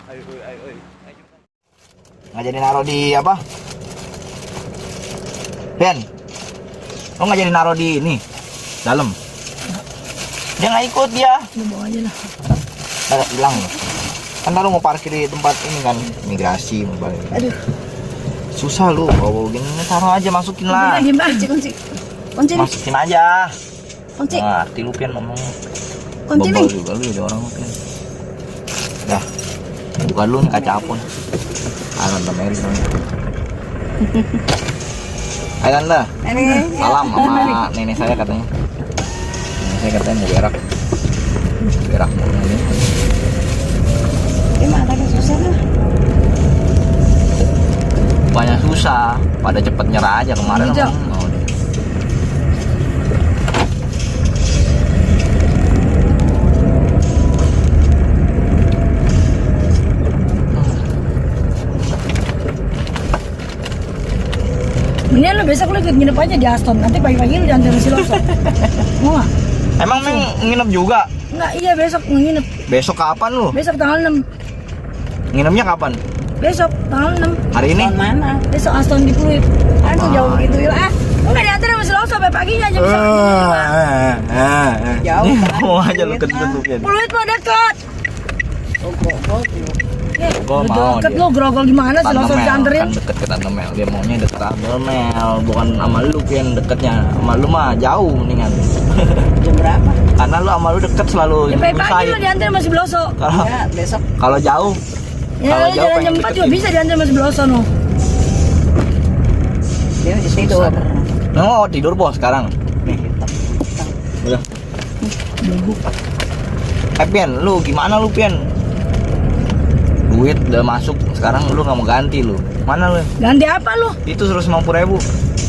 Ayo. Nggak jadi naruh di apa? Ben, lo nggak jadi naruh di ini dalam? Dia nggak ikut dia. Lu bawa aja lah. Hilang loh. Kan lo mau parkir di tempat ini kan imigrasi mau balik. Aduh. Susah lu bawa gini, taruh aja, masukin lah. Kunci. Masukin aja. Kunci. Nah, arti lu Pian ngomong. Kunci Bebal nih. juga lu jadi orang lu Pian. Dah. Bukan lu nih kaca apun. Tante Mary soalnya. Hai Tante. Salam sama nenek saya katanya. Nenek saya katanya mau berak. Berak mau ini. Gimana agak susah lah. Banyak susah, pada cepet nyerah aja kemarin. Iya, Mau deh. Mendingan lu besok lu ikut nginep aja di Aston. Nanti pagi-pagi lu diantar si Loso. Mau nggak? Emang Meng nginep juga? Enggak, iya besok nginep. Besok kapan lu? Besok tanggal 6. Nginepnya kapan? Besok tanggal 6. Hari ini? Mana? Besok Aston di Pluit. Aduh jauh gitu ya. Enggak diantar sama si Loso sampai paginya aja bisa. Jauh. Mau aja lu kentut lu Pian. Pluit mah dekat. Gua mau Deket dia. lu grogol gimana si Loso dianterin? Kan deket ke Tante Mel, dia maunya deket Tante Mel, bukan sama lu Pian deketnya. Sama lu mah jauh mendingan. Jam berapa? Karena lu sama lu deket selalu Ya pagi lu diantar sama si Loso. Kalau besok. kalau jauh Ya Kalau jauh jalan pengen jam 4 juga deketin. bisa diantar sama si Loso no. Dia tidur. Oh tidur bos sekarang. Udah. Pian, lu gimana lu Pian? Duit udah masuk, sekarang lu nggak mau ganti lu. Mana lu? Ganti apa lu? Itu 150.000.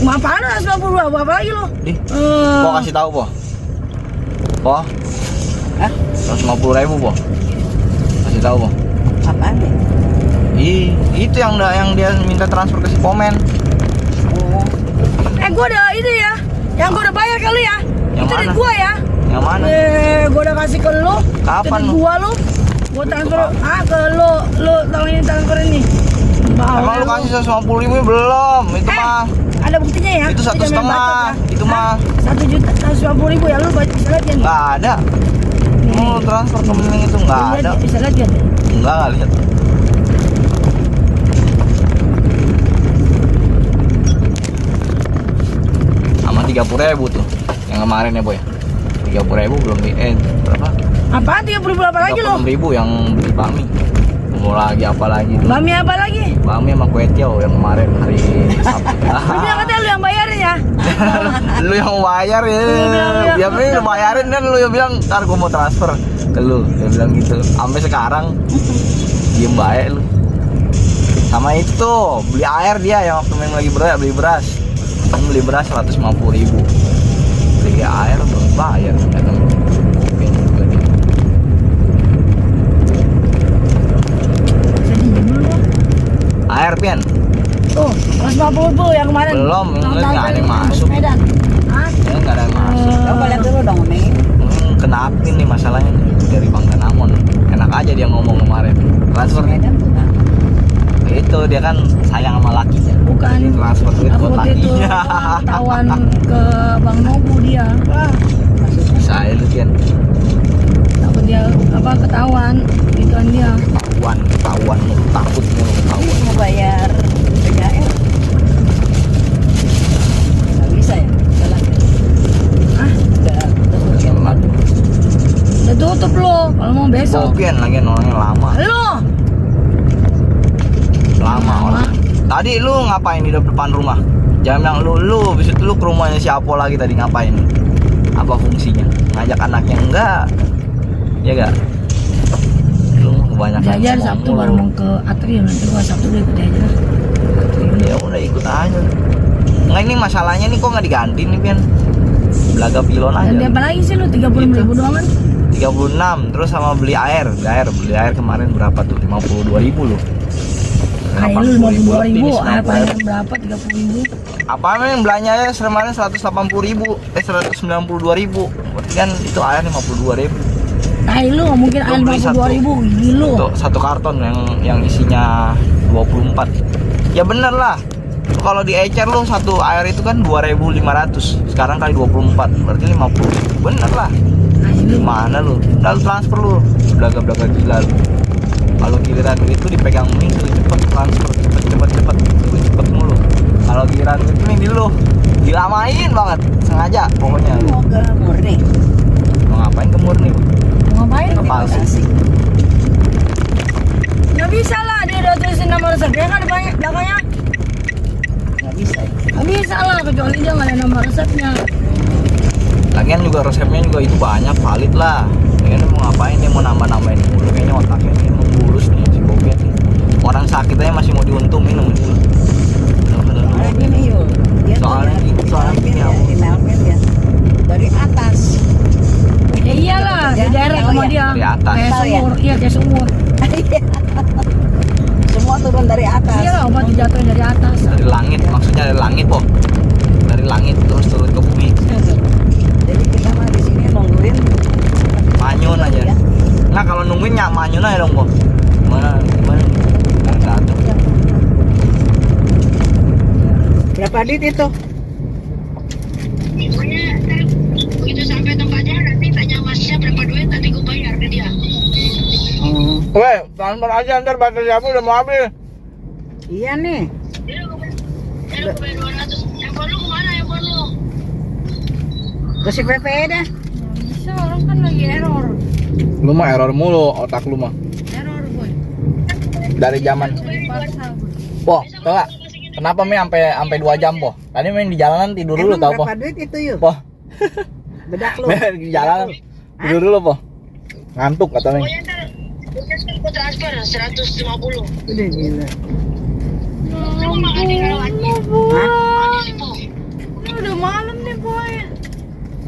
Mau apaan lu 150 apa lagi lu? Di. Po kasih tahu po. Po. Hah? 150.000 po. Kasih tahu po. Apaan deh? Itu yang dia minta transfer ke si Pomen. Oh, Gua udah itu ya. Yang gua udah bayar ke lu ya. Yang Itu duit mana? gua ya. Yang mana? Gua udah kasih ke lu. Kapan Itu lu? duit gua lu. Gua transfer ke lu tahun ini transfer ini. Emang lu kasih 150.000 belum? Itu mah. Ada buktinya ya? Itu 1,5. Itu mah 1.150.000 ya lu bisa lihat ya nih. nggak ada. Mau transfer ke Mending itu nggak ada. Bisa lihat ya. Nggak lihat. Sama 30.000 tuh yang kemarin ya boy. 30.000 belum di berapa? Apaan 30.000 apa lagi lu? 36.000 yang beli bakmi. Mau lagi apa lagi? Bami apa lagi? Bakmi sama kue tiaw yang kemarin hari Sabtu. Lu bilang katanya lu yang bayarin ya. Lu yang bayar ya. bilang. Biar lu bayarin kan lu yang bilang ntar gua mau transfer ke lu. Dia bilang gitu. Sampai sekarang diem baik lu. Sama itu beli air dia yang waktu main lagi beli beras. Kan beli beras 150.000. Beli air belum bayar. Air Pian. Tuh, 150 yang kemarin. Belum, nggak ada yang masuk. Medan. Hah? Ya nggak ada yang masuk. coba lihat dulu dong nih. Kena api nih masalahnya nih. Dari Bang Danamon. Enak aja dia ngomong kemarin. Transfer Medan tuh nah. itu dia kan sayang sama lakinya. Bukan. Jadi transfer duit Aku buat waktu itu lakinya. ketahuan ke Bang Nobu dia. Bisa aja lu Pian. Takut dia ketahuan gituan dia. Ketahuan lu takut lu ketahuan. Mau bayar PKR. Nggak bisa ya? Jalan. Hah? Udah tutup ya. Udah tutup lo kalau mau besok. Pian lagi orangnya lama. Lo Lama orang. Tadi lu ngapain di depan rumah? Jam yang lu habis itu lu ke rumahnya si Apo lagi tadi ngapain? Apa fungsinya? Ngajak anaknya enggak? Ya enggak? Lu kebanyakan jajar ngomong Sabtu mulu. baru mau ke Atrium, nanti gua Sabtu udah ikut jajar. Ya udah ikut aja. Nggak ini masalahnya nih kok nggak diganti nih Pian? Belaga pilon aja. Dan apa lagi sih lu 30.000 doang kan? 36 terus sama beli air kemarin berapa tuh? 52.000 loh. Kayak lu 52.000, air 90.000. paling berapa 30.000? Apa yang belanjanya kemarin 180.000 192.000 berarti kan itu air 52.000 Tai lu nggak mungkin Lu beli 52.000 gila. satu karton yang isinya 24. Ya bener lah. Kalau di ecer lu satu air itu kan 2.500. Sekarang kali 24 berarti 50. Bener lah. Tai lu. Gimana lu? Udah transfer lu. Belaga-belaga gila lu. Kalau giliran itu dipegang itu cepet transfer, cepet mulu. Kalau giliran itu ini lu dilamain banget sengaja pokoknya. Mau ke Murni. Mau ngapain ke Murni? Mau ngapain? Ke palsu. Nggak bisa lah, dia udah tulisin nama resepnya kan di belakangnya. Nggak bisa ya. Nggak bisa lah, kecuali dia nggak ada nama resepnya. Lagian juga resepnya juga itu banyak valid lah. Ya kan mau ngapain dia mau nambah-nambahin mulu, kayaknya otaknya ini emang bulus nih si Bobet nih. Orang sakit aja masih mau diuntungin sama dia. Soalnya gini yuk. Dia Soalnya tuh gini, soalnya gini, ya, Am. emailnya ya dari atas. Ya iyalah, di daerah Tahu sama ya? dia. Dari atas. Kayak Tahu ya? sumur, iya kayak sumur. Semua turun dari atas. Iya lah, obat dijatuhin dari atas. Dari langit, maksudnya dari langit kok. Dari langit terus turun ke bumi. Jadi kita mah di sini nungguin Manyun aja. Ya. Nah kalau nungguin nyak manyun aja dong kok. Gimana? Nggak ada. Berapa dit itu? Begitu sampai tempatnya nanti tanya masnya berapa duit nanti gue bayar ke dia. Weh, transfer aja ntar baterai aku udah mau habis. Iya nih. Jadi gue bayar 200. Handphone lu kemana handphone lu? Ke si PPE dah. Bisa, orang kan lagi error. Lu mah error mulu otak lu mah. Error boy. Dari zaman. Paksa. Poh, tau gak? Kenapa Mi sampai 2 jam, Poh? Tadi main di jalanan tidur dulu tau, Poh. Berapa duit itu yuk? Poh. Bedak lu. Main di jalanan tidur dulu, Poh. Ngantuk katanya. Pokoknya ntar gue transfer 150. Udah gila. Lu mau makan di Karawaci? Hah? Mau di Lipo? Ini udah malam nih boy.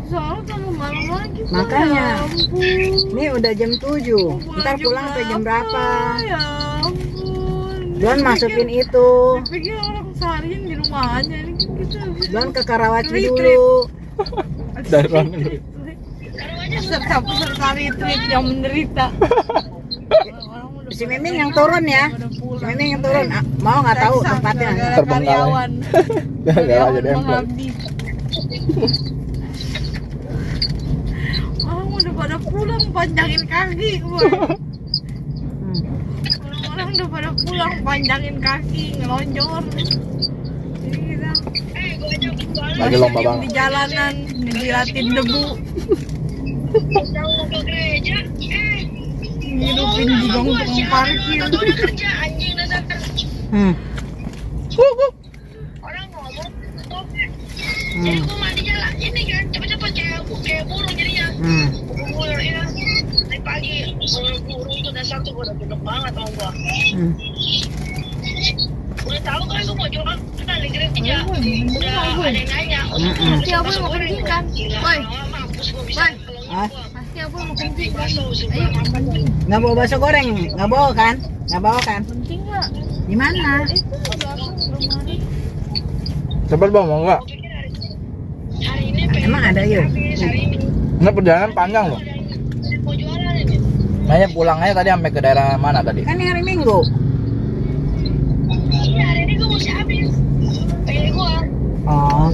Soalnya kamu malam lagi. Boy. Makanya. Ya ampun. Ini udah jam 7. Ntar pulang sampai jam berapa? Ya ampun. Don masukin itu. Pikir orang seharian di rumah aja ini kan kita. Don ke Karawaci dulu. Dari mana dulu? Serta sekali tweet yang menderita. Si Meming yang turun ya. Si Meming yang turun. Ah, mau nggak tahu tempatnya. Terbengkalai. Gara-gara aja dempel. mengabdi. Orang udah pada pulang panjangin kaki, boy. Orang udah pada pulang panjangin kaki, ngelonjor. Jadi kita Lagi lomba masih banget. di jalanan, ngejiratin debu, Mau ke gereja? ngidupin jigong tukang parkir. Atau udah kerja anjing dasar. Orang ngomong topik. Jadi gue mandinya lah ini kan cepet-cepet kayak burung jadinya. Burung ya. Naik pagi burung itu dasar tuh gue udah gendek banget sama gue. Udah tahu kan gue mau jual kan di gereja. Udah ada yang nanya. Pasti aku mau kencing kan, boy. Mampus gue bisa. Ah, Pasti aku mau kencing kan. Ayo. nggak bawa bakso goreng? Nggak bawa kan? Nggak bawa kan? Kencing nggak? Di mana? Itu udah aku belum hari. Cepet Bang, mau enggak? Hari ini pengen Emang ada yuk? habis hari ini. Ini perjalanan panjang loh. Mau jualan ini. Nanya pulang aja tadi sampai ke daerah mana tadi? Kan ini hari Minggu. Iya hari ini gue mesti habis. Pengen gue. Oh,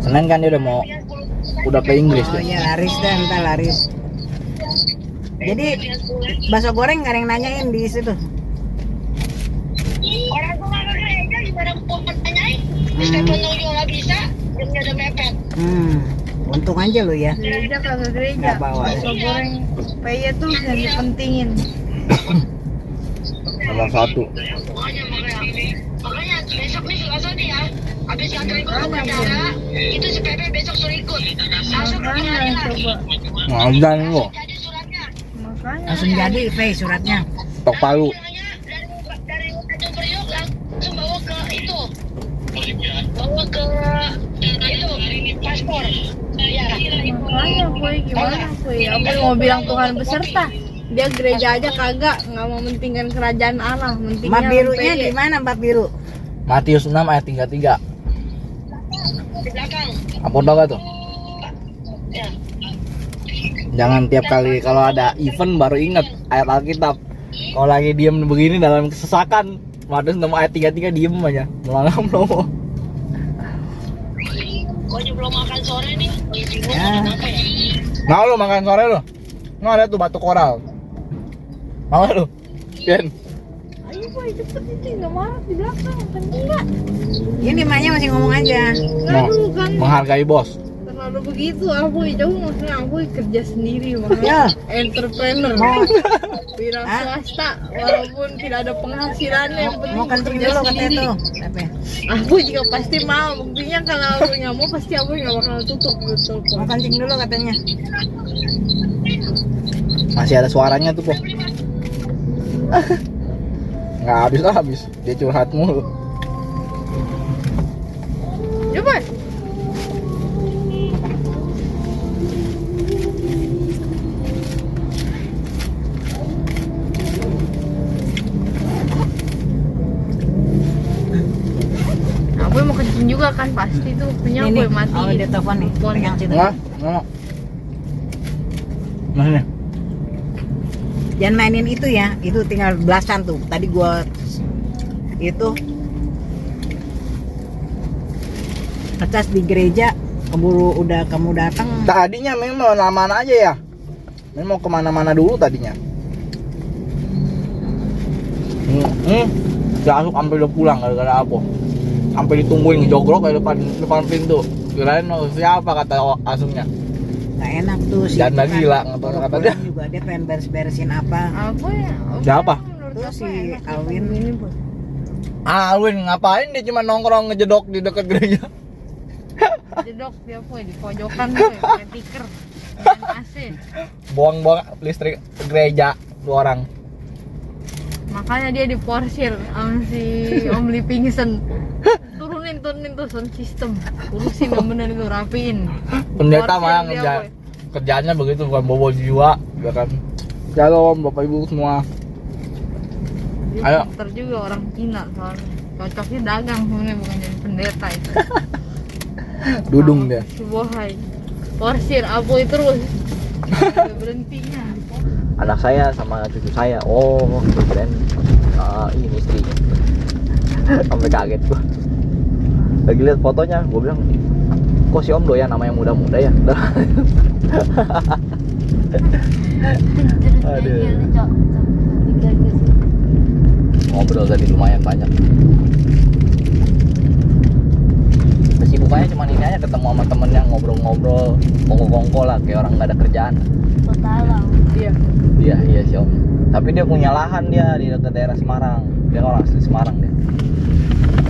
Senin kan dia udah ke Inggris oh dia. iya laris dah, entar laris. Jadi bakso goreng nggak ada yang nanyain di situ. Orang gue nggak ke gereja gimana gue pertanyain. Meskipun juga nggak bisa, belum ada mepet. Untung aja lu ya. Gereja kagak gereja. Nggak bawa. Bakso goreng peye tuh yang dipentingin. Nomor 1. Makanya besok nih Selasa nih ya. Habis nganterin gue ke bandara, itu si Pepe besok suruh ikut. Langsung ke Makanya pengadilan. coba. Ngamdan lu. Jadi suratnya. Makanya. Langsung jadi, Fei suratnya. Tok Palu. Dari Tanjung Priok langsung bawa ke itu. Bawa ke itu paspor. Iya. Makanya boy gimana boy? Aku mau bilang Tuhan beserta. Dia gereja aja kagak, nggak mau mentingkan kerajaan Allah, mentingnya Map birunya peye. di mana map biru? Matius 6 ayat 33. Di belakang. Apa tau gak tuh? Ya. Jangan tiap kali kalau ada event baru inget ayat Alkitab. Kalau lagi diem begini dalam kesesakan, waduh nemu ayat 33 diem aja, melongo. Kok belum makan sore nih? Bingung Ya. kenapa ya? Mau lu makan sore lu? Nggak ada tuh batu koral. Mau lu? Ken. Ayo boy, cepet itu nggak marah di belakang kan enggak. Ini emaknya masih ngomong aja. Aduh kan Menghargai bos. terlalu begitu Aboy, jauh maksudnya Aboy kerja sendiri Ya. makanya entrepreneur. Mau Wira Hah? swasta walaupun tidak ada penghasilannya yang penting mau kencing kerja dulu katanya sendiri. tuh. Apa ya? Aboy juga pasti mau, buktinya kalau Aboy nggak mau pasti Aboy nggak bakal tutup gitu. Mau kencing dulu katanya. Masih ada suaranya tuh, Po. Nggak habis. Dia curhat mulu. Ya boy. Aboy mau kencing juga kan pasti tuh punya Ini Aboy mati. oh dia telepon nih. Telepon. Pegang situ. Nggak mau. Mana? Jangan mainin itu ya. Itu tinggal belasan tuh. Tadi gua itu ngecas di gereja, keburu udah kamu datang. Tadinya memang lama aja ya. Memang mau kemana-mana dulu tadinya. Masuk sampai udah pulang gara-gara apa? Sampai ditungguin ngejogrok di depan pintu. Kirain siapa kata asumnya. Nggak enak tuh sih. Dan lagi gila, nggak tahu kata dia. Juga dia pengen beres-beresin apa. Aboy. Siapa? Tuh si Alwin. Ini boy. Alwin ngapain dia cuma nongkrong ngejedok di dekat gereja? Jedok dia boy di pojokan boy, pakai tikar. Dengan AC. Buang-buang listrik gereja dua orang. Makanya dia diporsir sama si Om Lee Pingsen. Turunin tuh sound system. Urusin yang bener itu rapiin. Pendeta Porsir mah dia, kerja boy. kerjaannya begitu, bukan bobo jiwa, ya kan. Shalom Bapak Ibu semua. Dia Ayo. pinter juga orang Cina soalnya. Cocoknya dagang sebenarnya bukan jadi pendeta itu. Dudung dia. Si Bohai. Porsir Aboy terus. Nggak berhentinya. Anak saya sama cucu saya. Oh, keren. Ini istrinya. Sampai kaget gua. Lagi lihat fotonya, gua bilang, kok si Om doyan nama yang muda-muda ya? Aduh. Ngobrol tadi lumayan banyak. Kesibukannya cuma ini aja, ketemu sama temen yang ngobrol-ngobrol, kongko-kongko lah, kayak orang nggak ada kerjaan. Iya. Iya sih Om. Tapi dia punya lahan dia di dekat daerah Semarang. Dia orang asli Semarang dia.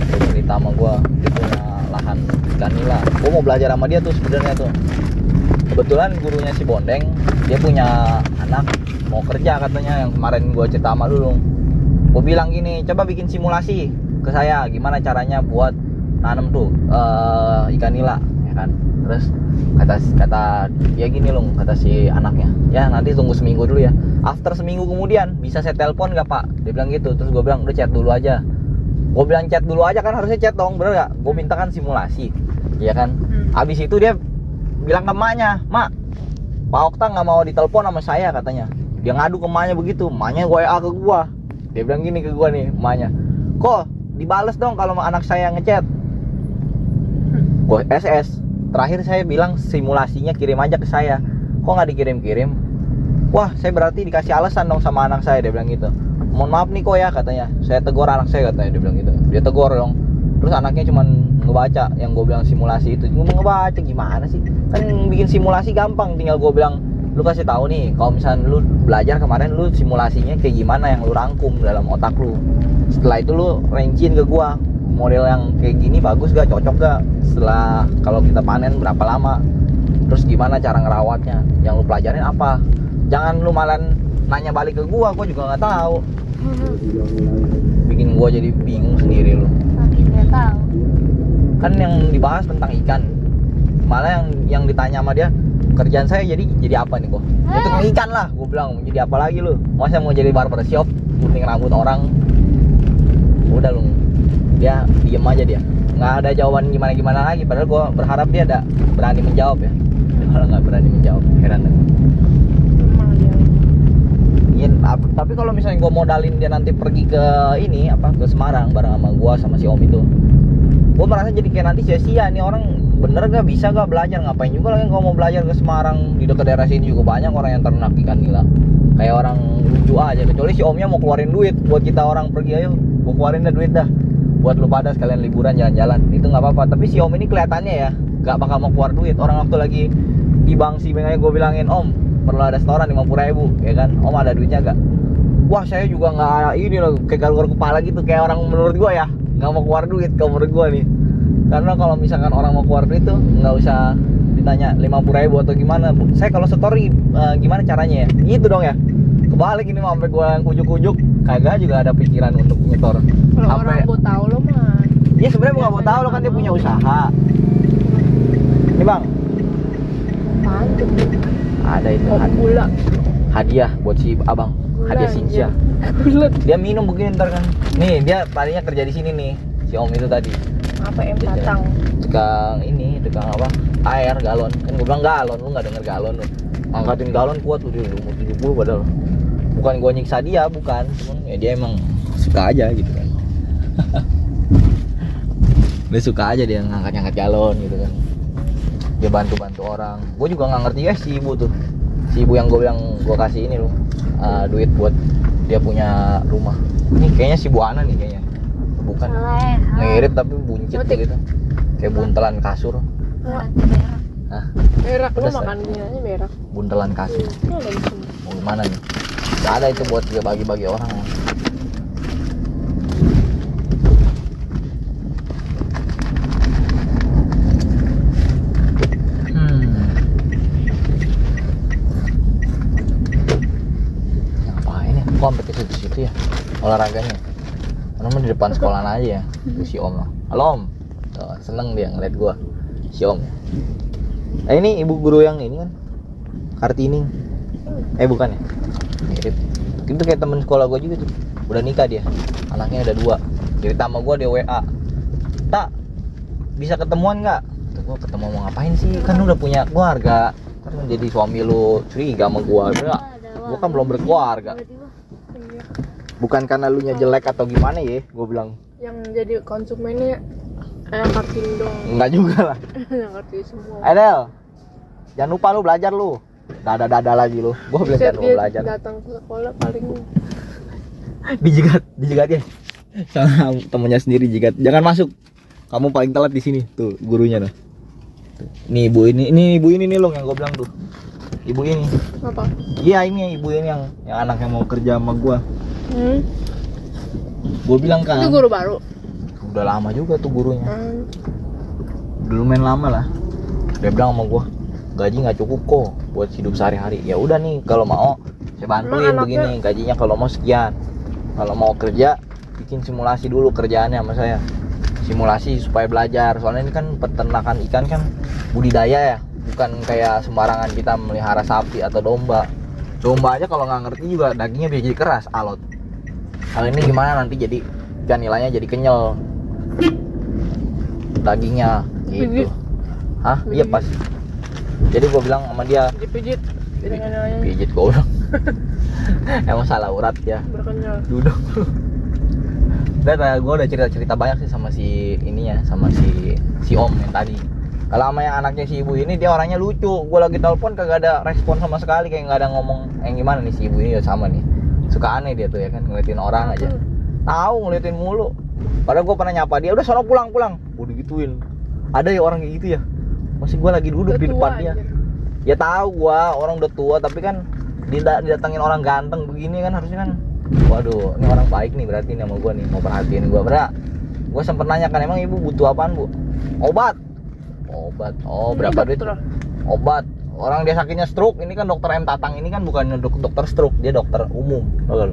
Dia cerita sama gua, dia punya lahan Ganila. Gua mau belajar sama dia tuh sebenarnya tuh. Kebetulan gurunya si Bondeng, dia punya anak mau kerja katanya, yang kemarin gua cerita sama lu. Gua bilang gini, coba bikin simulasi ke saya gimana caranya buat nanam tuh ikan nila, ya kan. Terus kata dia gini loh, kata si anaknya, ya nanti tunggu seminggu dulu ya. After seminggu kemudian bisa saya telepon nggak Pak? Dia bilang gitu. Terus gue bilang udah chat dulu aja. Gue bilang chat dulu aja kan, harusnya chat dong, bener gak? Gue minta kan simulasi, ya kan. Abis itu dia bilang ke emaknya, Mak, Pak Okta nggak mau ditelepon sama saya katanya. Dia ngadu ke emaknya begitu, emaknya WA ke gue. Dia bilang gini ke gue nih, emaknya, kok dibales dong kalau anak saya ngechat. Gue SS. Terakhir saya bilang simulasinya kirim aja ke saya. Kok nggak dikirim-kirim? Wah, saya berarti dikasih alasan dong sama anak saya. Dia bilang gitu. Mohon maaf nih kok ya katanya. Saya tegur anak saya katanya. Dia bilang gitu. Dia tegur dong. Terus anaknya cuman ngebaca yang gue bilang simulasi itu. Cuma ngebaca gimana sih? Kan bikin simulasi gampang. Tinggal gue bilang, lu kasih tahu nih. Kalau misalnya lu belajar kemarin, lu simulasinya kayak gimana yang lu rangkum dalam otak lu. Setelah itu lu rinciin ke gue. Model yang kayak gini bagus gak, cocok gak, setelah kalau kita panen berapa lama, terus gimana cara ngerawatnya, yang lu pelajarin apa. Jangan lu malah nanya balik ke gua juga nggak tahu, bikin gua jadi bingung sendiri lu. Tapi nggak tahu. Kan yang dibahas tentang ikan, malah yang ditanya sama dia, kerjaan saya jadi apa nih kok? Ya tukang ikan lah, gua bilang. Jadi apa lagi lu? Masa mau jadi barbershop, gunting rambut orang? Udah lu. Dia diem aja dia, nggak ada jawaban gimana lagi. Padahal gue berharap dia ada berani menjawab ya, dia malah nggak berani menjawab. Heran. bilangin, tapi kalau misalnya gue modalin dia nanti pergi ke ini apa ke Semarang bareng sama gue sama si Om itu, gue merasa jadi kayak nanti sia-sia nih orang. Bener gak bisa gak belajar, ngapain juga lagi kalau mau belajar ke Semarang. Di dekat daerah sini juga banyak orang yang ternak ikan nila, kayak orang lucu aja. Kecuali si Omnya mau keluarin duit buat kita orang pergi, ayo gue keluarin dah duit dah buat lu pada sekalian liburan jalan-jalan, itu nggak apa-apa. Tapi si Om ini kelihatannya ya gak bakal mau keluar duit. Orang waktu lagi di Bangsi aja gue bilangin, Om perlu ada setoran 50.000 ya kan, Om ada duitnya gak? Wah saya juga nggak ini loh, kayak garuk kepala gitu, kayak orang menurut gue ya nggak mau keluar duit kalau menurut gue nih. Karena kalau misalkan orang mau keluar duit tuh nggak usah ditanya 50.000 atau gimana. Saya kalau story gimana caranya ya? Gitu dong ya. Kebalik ini mah sampai gue yang kujuk-kujuk kagak juga ada pikiran untuk nyetor. Kalau orang mau tahu lo mah. Iya sebenarnya nggak mau tahu lo kan dia punya usaha. Ini bang. Apaan tuh? Ada itu Gula. hadiah buat si abang. Hadiah Sinja. Dia minum begini ntar kan. Nih dia tadinya kerja di sini nih. Si Om itu tadi. Apa em patang? Tukang ini, tukang apa? Air galon. Kan gue bilang galon, lu nggak denger galon lu. Angkatin galon kuat tuh dia umur 70 padahal. Bukan gue nyiksa dia, bukan. Cuman ya dia emang suka aja gitu kan. Dia suka aja dia ngangkat-ngangkat galon gitu kan. Dia bantu-bantu orang. Gue juga nggak ngerti ya si ibu tuh. Si ibu yang gue bilang gue kasih ini loh, duit buat dia punya rumah. Ini kayaknya si Bu Ana nih kayaknya. Bukan. Mirip tapi buncit gitu. Kayak buntelan kasur. Hah? Berak, lo Pedas, makan gini aja berak. Buntelan kasur. Ini ada di sini. Mau gimana nih? Gak ada itu buat dia bagi-bagi orang. Ngapain ya? Kok sampai ke situ-situ ya olahraganya? Karena di depan sekolahan aja ya. Itu si Om lah. Halo Om. Tuh, seneng dia ngeliat gua. Si Om. Ini ibu guru yang ini kan Kartini. Bukan ya? Mirip. Itu kayak temen sekolah gua juga tuh. Udah nikah dia. Anaknya ada 2. Cerita sama gua dia WA. Tak bisa ketemuan nggak? Tuh gua ketemu mau ngapain sih? Kan lu udah punya keluarga. Kan jadi suami lu curiga sama gua. Gua kan belum berkeluarga. Bukan karena lu nya jelek atau gimana ya, gue bilang. Yang jadi konsumennya yang Kartini dong. Enggak juga lah. Yang Kartini semua. Edel, jangan lupa lu belajar lu. Dada lagi lu. Gue bilang jangan lupa belajar. Datang ke sekolah paling dijegat ya. Sama temennya sendiri jigat. Jangan masuk. Kamu paling telat di sini. Tuh gurunya tuh. Nih ibu ini ibu ini nih lo yang gue bilang tuh. Ibu ini. apa? Iya ini ibu ini yang anaknya mau kerja sama gue. Gue bilang kan. Itu guru baru. Udah lama juga tuh gurunya. Udah lumayan lama lah. Dia bilang sama gue, gaji nggak cukup kok buat hidup sehari-hari. Ya udah nih kalau mau saya bantuin begini, gajinya kalau mau sekian. Kalau mau kerja bikin simulasi dulu kerjaannya sama saya. Simulasi supaya belajar. Soalnya ini kan peternakan ikan kan budidaya ya, bukan kayak sembarangan kita melihara sapi atau domba. Domba aja kalau nggak ngerti juga dagingnya bisa jadi keras, alot. Hal ini gimana nanti jadi ikan nilainya jadi kenyal dagingnya gitu. Hah? Iya pas. Jadi gue bilang sama dia Dipijit. Pijit gue bilang. Emang salah urat ya. Berkenyal. Duduk. Gue udah cerita banyak sih sama si ininya, sama si Om yang tadi. Kalau sama yang anaknya si ibu ini dia orangnya lucu. Gue lagi telepon kagak ada respon sama sekali, kayak nggak ada ngomong. Yang gimana nih si ibu ini ya sama nih. Suka aneh dia tuh ya kan, ngeliatin orang aja. Tahu ngeliatin mulu. Padahal gue pernah nyapa dia, udah sono pulang. Udah gituin. Ada ya orang kayak gitu ya. Masih gue lagi duduk di depan dia. Ya tahu gua orang udah tua tapi kan didatengin orang ganteng begini kan harusnya kan. Waduh, ini orang baik nih berarti nih sama gua nih, mau perhatiin gua. Berat. Gua sempat nanya kan, emang ibu butuh apaan, Bu? Obat. Oh, berapa duit? Obat. Orang dia sakitnya stroke, ini kan dokter M Tatang ini kan bukan dokter stroke, dia dokter umum. Tahu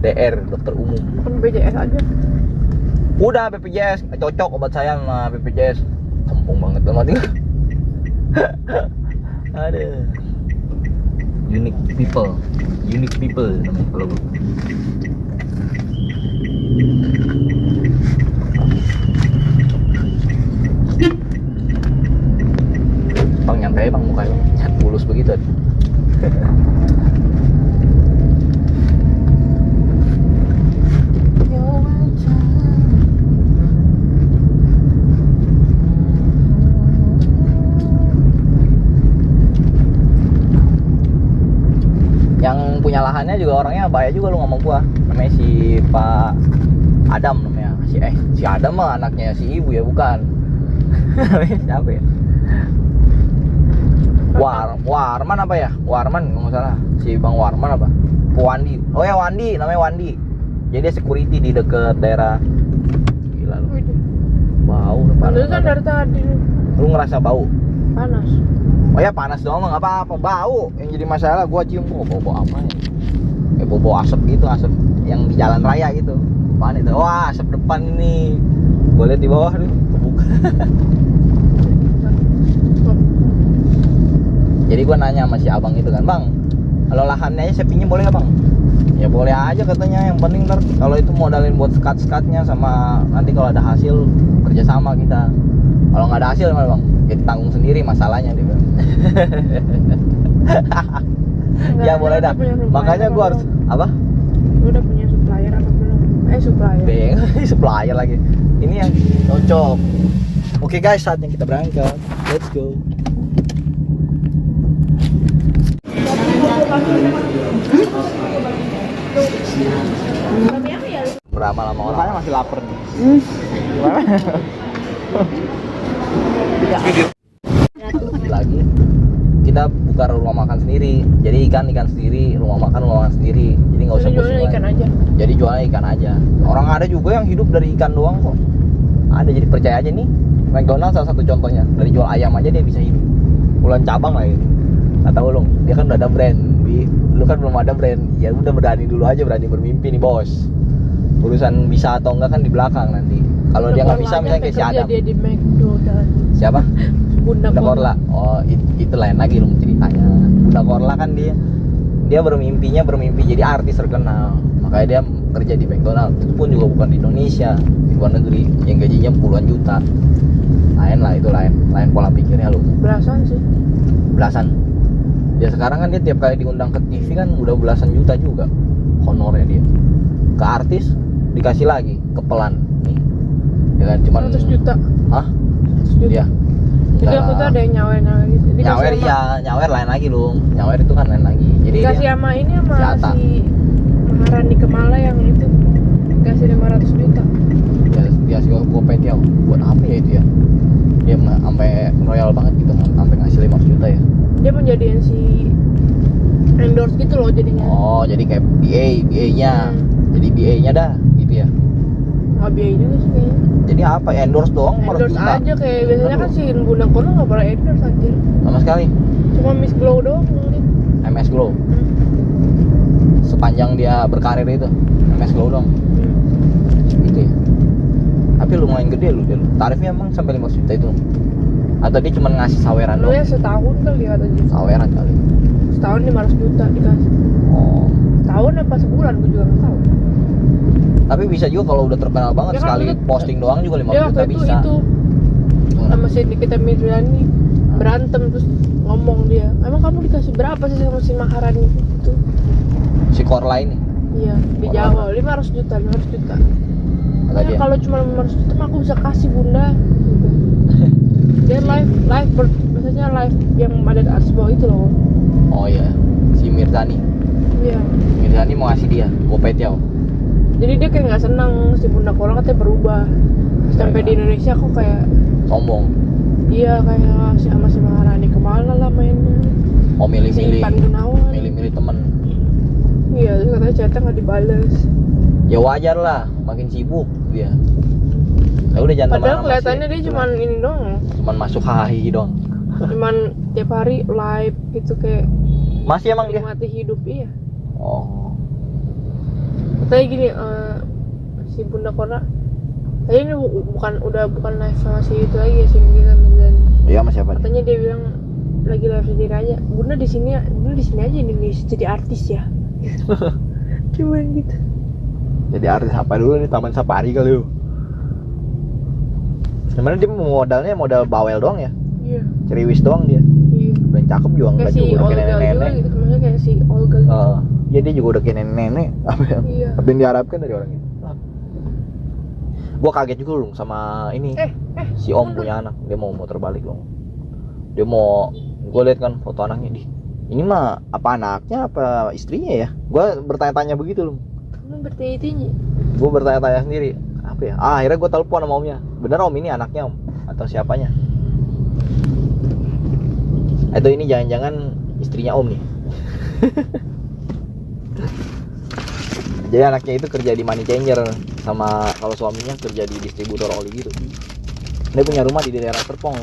DR, dokter umum. Bukan BPJS aja. Udah BPJS, cocok obat saya sama BPJS. Sempung banget sama dia. Ada unique people namanya kalau gue. Bang nyantai bang mukanya cat bulus begitu. punya lahannya juga orangnya baik juga lu ngomong gua. Namanya si Pak Adam namanya. Si Adam mah anaknya si ibu ya, bukan. Siapa ya? Warman apa ya? Warman nggak salah. Si Bang Warman apa? Wandi. Oh ya Wandi, namanya Wandi. Jadi dia security di deket daerah. Gila lu. Bau Padahal kan dari tadi Lu ngerasa bau? panas. Oh ya panas doang mah nggak apa-apa. Bau yang jadi masalah gua cium gua bau apa ya? Kayak bau asap gitu, asap yang di jalan raya gitu. Apaan itu? Wah, asap depan nih. Gua lihat di bawah tuh, kebuka. Jadi gua nanya sama si abang itu kan, "Bang, kalau lahannya aja saya pinjam boleh nggak, Bang?" Ya boleh aja katanya, yang penting ntar kalau itu modalin buat sekat-sekatnya sama nanti kalau ada hasil kerjasama kita. Kalau nggak ada hasil gimana, Bang? Ya tanggung sendiri masalahnya dia bilang. Ya boleh dah. Makanya gua harus apa? Lu udah punya supplier apa belum? Supplier. Supplier lagi. Ini yang cocok. Oke guys, saatnya kita berangkat. Let's go. Beramal sama orang. Makanya masih lapar nih. Lagi kita buka rumah makan sendiri. Jadi ikan sendiri, rumah makan sendiri. Jadi nggak usah jualnya ikan aja. Jadi jualnya ikan aja. Orang ada juga yang hidup dari ikan doang kok. Ada, jadi percaya aja nih. McDonald salah satu contohnya. Dari jual ayam aja dia bisa hidup. Bulan cabang lah ini. Nggak tahu loh. Dia kan udah ada brand. Lu kan belum ada brand. Ya udah berani dulu aja, berani bermimpi nih bos. Urusan bisa atau enggak kan di belakang nanti. Kalau dia nggak bisa misalnya kayak si Adam. Dia di McDonald. Siapa? Bunda Korla. Oh, itu lain lagi lu ceritanya. Bunda Korla kan dia bermimpi jadi artis terkenal. Makanya dia kerja di McDonald. Itu pun juga bukan di Indonesia, di luar negeri yang gajinya puluhan juta. Lain lah itu, lain pola pikirnya lu. Belasan. Ya sekarang kan dia tiap kali diundang ke TV kan udah belasan juta juga honornya dia. Ke artis dikasih lagi ke pelan nih. Ya kan cuman 100 juta. Hah? 100 juta. Iya. Jadi aku tuh ada yang nyawer gitu. Nyawer iya, nyawer lain lagi lu. Nyawer itu kan lain lagi. Jadi dikasih sama ini sama Jata. si Maharani Kemala yang itu dikasih 500 juta. Dia gua petiau. Buat apa ya itu ya? Dia sampai royal banget gitu, sampai ngasih 500 juta ya. Dia menjadiin si endorse gitu loh jadinya. Oh, jadi kayak BA-nya. Jadi BA-nya dah gitu ya. Nggak biaya juga sih kayaknya. Jadi apa? Endorse doang 500 Endorse juta. aja kayak biasanya kan si Bunda Kono nggak pernah endorse anjir. Sama sekali. Cuma Miss Glow doang ngeliat. MS Glow. Sepanjang dia berkarir itu, MS Glow doang. Gitu ya. Tapi lumayan gede lu dia. Tarifnya emang sampai 500 juta itu. Atau dia cuma ngasih saweran Lu doang? ya setahun kali katanya. Saweran kali. Setahun 500 juta dikasih. Oh. Tahun apa sebulan gue juga nggak tahu. Tapi bisa juga kalau udah terkenal banget Ya kan, sekali itu- posting doang juga 5 Dia juta waktu bisa. itu sama si Nikita Mirzani berantem terus ngomong dia, emang kamu dikasih berapa sih sama si Maharani itu? Si Korla ini. Iya, dijawab 500 juta. Kata Ya dia. kalau cuma 500 juta mah aku bisa kasih bunda. Gitu. Dia maksudnya live yang ada di atas bawah itu loh. Oh iya, si Mirzani. Iya. Mirzani mau ngasih dia, Gopetiao. Jadi dia kayak nggak senang si Bunda Kola katanya berubah. Sampai di Indonesia kok kayak Sombong. iya kayak sama si Maharani Kemala lah mainnya. Oh milih-milih. Si Ipan Gunawan. Milih-milih temen. Iya, terus katanya chatnya nggak dibales. Ya wajar lah, makin sibuk dia. Ya udah jangan Padahal temenan sama kelihatannya si- dia cuman ini doang. cuman masuk hahi doang. Cuman tiap hari live gitu kayak Masih emang dia? menikmati hidup iya. Oh. Katanya gini si Bunda Kona ini bukan live sama si itu lagi ya si Nikita Mirzani. Iya sama siapa? Katanya dia bilang lagi live sendiri aja. Bunda di sini aja Indonesia jadi artis ya. Cuman gitu. Jadi artis apa dulu nih, Taman Safari kali lu. Sebenarnya dia modal bawel doang ya. Iya. Ceriwis doang dia. Iya. Dan cakep juga Kayak enggak si juga udah Olga kayak juga nenek-nenek. gitu. Maksudnya kayak si Olga gitu. Ya dia juga udah kayak nenek-nenek. Iya. Apa yang diharapkan dari orang itu? Gua kaget juga dong sama ini. Si Om punya anak, dia mau terbalik dong. Gua lihat kan foto anaknya di Ini mah apa anaknya apa istrinya ya? Gue bertanya-tanya begitu loh. Lu bertanya-tanya. Gue bertanya-tanya sendiri. Apa ya? Akhirnya gue telepon sama omnya. Bener om ini anaknya om? Atau siapanya? Atau ini jangan-jangan istrinya om nih? Jadi anaknya itu kerja di money changer, sama kalau suaminya kerja di distributor oli gitu. Dia punya rumah di daerah Serpong.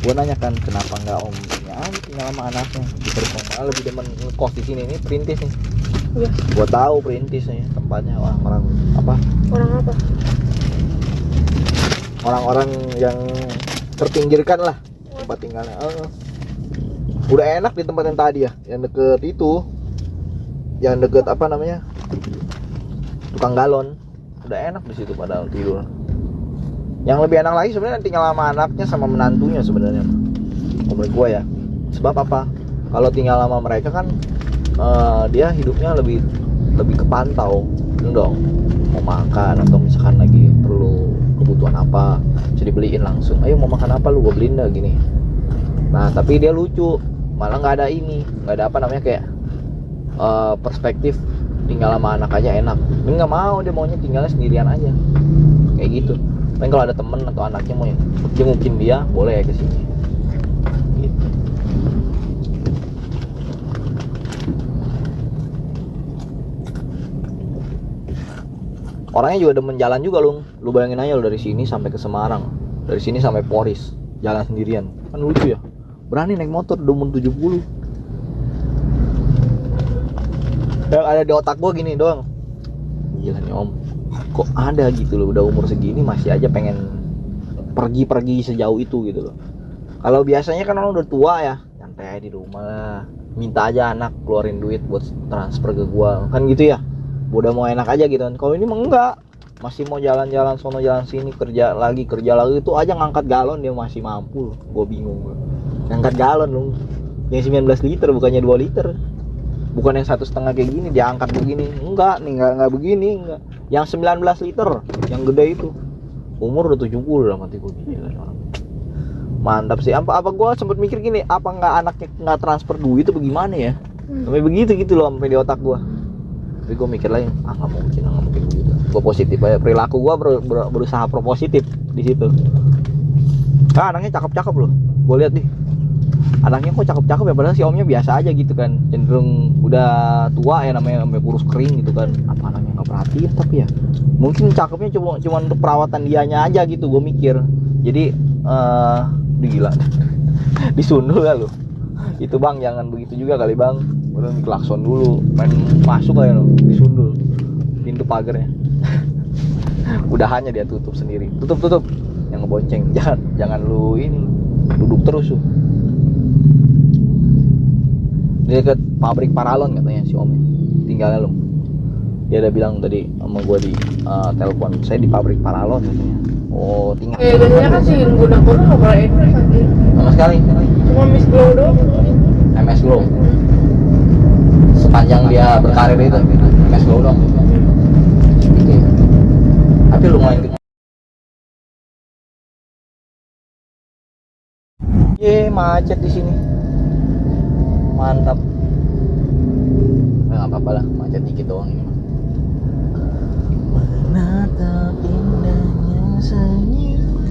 Gue nanya kan kenapa nggak om ya tinggal sama anaknya di Serpong, malah lebih demen ngekos di sini. Ini Perintis nih. Iya. Gue tahu Perintis nih tempatnya orang apa? Orang apa? Orang-orang yang terpinggirkan lah tempat tinggalnya. Udah enak di tempat yang tadi ya, yang deket itu, yang deket apa namanya, tukang galon. Udah enak di situ padahal tidur. Yang lebih enak lagi sebenarnya tinggal sama anaknya sama menantunya sebenarnya, menurut gua ya. Sebab apa? Kalau tinggal sama mereka kan dia hidupnya lebih kepantau, gitu dong. Mau makan atau misalkan lagi perlu kebutuhan apa, bisa dibeliin langsung. Ayo mau makan apa lu, gua beliin dah gini. Nah tapi dia lucu, malah nggak ada apa namanya kayak perspektif tinggal sama anak aja enak. Ini nggak mau, dia maunya tinggalnya sendirian aja kayak gitu. Tapi kalau ada temen atau anaknya mau jengukin dia, boleh ya kesini gitu. Orangnya juga demen jalan juga lu bayangin aja lu dari sini sampai ke Semarang, dari sini sampai Poris jalan sendirian, kan lucu ya. Berani naik motor udah umur 70. Yang ada di otak gua gini doang, gila nih om, kok ada gitu loh, udah umur segini masih aja pengen pergi sejauh itu gitu loh. Kalau biasanya kan orang udah tua ya, nyantai di rumah, minta aja anak keluarin duit buat transfer ke gua, kan gitu ya. Udah mau enak aja gitu kan. Kalau ini mah enggak, masih mau jalan-jalan sono jalan sini, kerja lagi itu aja ngangkat galon dia masih mampu. Gua bingung gua. Ngangkat galon lu yang 19 liter bukannya 2 liter. Bukan yang 1,5 kayak gini dia angkat begini. Enggak nih, enggak begini, enggak. Yang 19 liter, yang gede itu. Umur udah 70 lah mati gua gila orang. Mantap sih. Apa gua sempet mikir gini, apa enggak anaknya enggak transfer duit itu bagaimana ya? Sampai begitu gitu loh sampai di otak gua. Tapi gue mikir lagi, nggak mungkin begitu. Gue positif aja, perilaku gue berusaha propositif di situ. Ah, anaknya cakep loh, gue lihat nih. Anaknya kok cakep ya, padahal si omnya biasa aja gitu kan. Cenderung udah tua ya namanya, sampai kurus kering gitu kan. Apa anaknya nggak perhatiin tapi ya? Mungkin cakepnya cuma untuk perawatan dianya aja gitu, gue mikir. Jadi, gila, disundul lah lo. Itu bang, jangan begitu juga kali bang. Udah klakson dulu, main masuk aja loh, disundul pintu pagarnya. Udahannya dia tutup sendiri, tutup yang ngebonceng. Jangan lu ini duduk terus tuh. Dia deket pabrik paralon katanya si omnya tinggalnya lo. Dia udah bilang tadi sama gua di telepon, saya di pabrik paralon katanya. Oh tinggal Biasanya kan sih guna-guna nggak pernah Inggris aja. sama sekali, Cuma Miss Glow doang. MS Glow. Sepanjang dia berkarir itu MS Glow dong gitu ya. Tapi lumayan gitu. Macet di sini. Mantap. Nggak apa-apa lah, macet dikit doang ini mah. Menatap indahnya senyum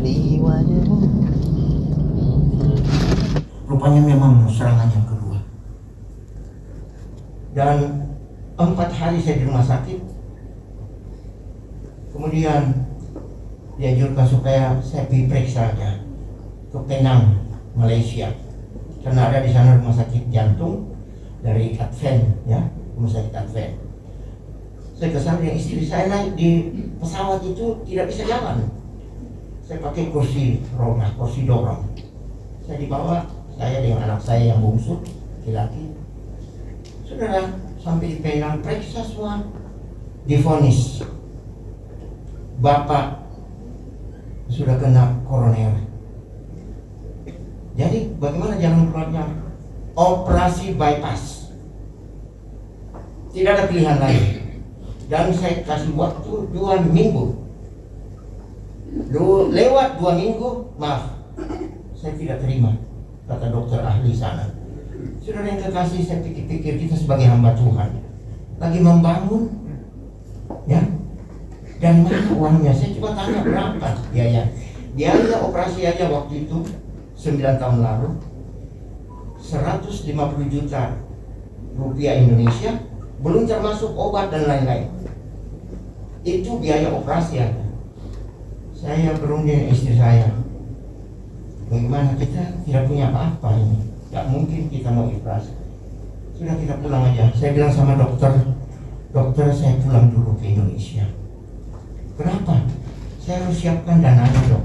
di wajahmu. Rupanya memang serangan yang kedua. Dan 4 hari saya di rumah sakit. Kemudian dianjurkan supaya saya diperiksa aja ke Penang, Malaysia. Karena ada di sana rumah sakit jantung dari Advent, ya, rumah sakit Advent. Saya kesana dengan istri saya naik di pesawat itu tidak bisa jalan. Saya pakai kursi roda, kursi dorong. Saya dibawa, saya dengan anak saya yang bungsu, laki-laki. Saudara, sampai di Penang periksa semua, divonis Bapak sudah kena koroner. Jadi bagaimana jalan keluarnya? Operasi bypass. Tidak ada pilihan lain. Dan saya kasih waktu 2 minggu. Lewat 2 minggu, maaf, saya tidak terima, kata dokter ahli sana. Saudara yang kekasih, saya pikir-pikir kita sebagai hamba Tuhan lagi membangun, ya. Dan mana uangnya? Saya coba tanya berapa biaya operasi aja waktu itu 9 tahun lalu 150 juta rupiah Indonesia, belum termasuk obat dan lain-lain. Itu biaya operasi aja. Saya berunding istri saya, bagaimana kita tidak punya apa-apa ini, tidak mungkin kita mau ikhlas. Sudah, kita pulang aja. Saya bilang sama dokter, saya pulang dulu ke Indonesia. Kenapa? Saya harus siapkan dananya, dok.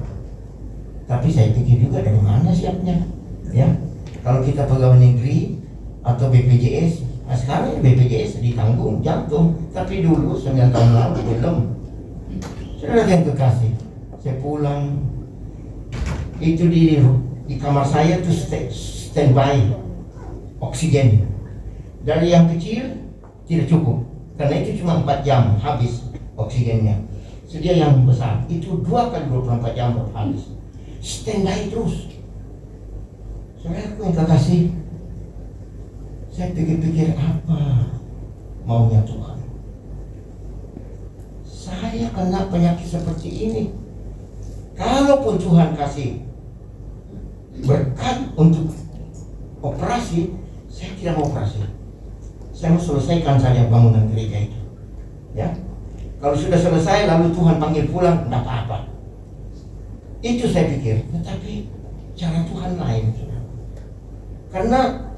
Tapi saya pikir juga dari mana siapnya, ya? Kalau kita pegawai negeri atau BPJS, nah sekarang BPJS ditanggung jantung, tapi dulu 9 tahun lalu belum. Saudara yang kekasih, saya pulang, itu di kamar saya tuh standby oksigen. Dari yang kecil tidak cukup, karena itu cuma 4 jam habis oksigennya. Sedia yang besar itu 2 kali 24 jam habis, standby terus. Saudaraku yang kekasih, saya pikir-pikir apa maunya Tuhan. Saya kena penyakit seperti ini. Kalaupun Tuhan kasih berkat untuk operasi, saya tidak mau operasi. Saya mau selesaikan saja bangunan gereja itu, ya. Kalau sudah selesai lalu Tuhan panggil pulang, tidak apa-apa. Itu saya pikir. Tetapi cara Tuhan lain. Karena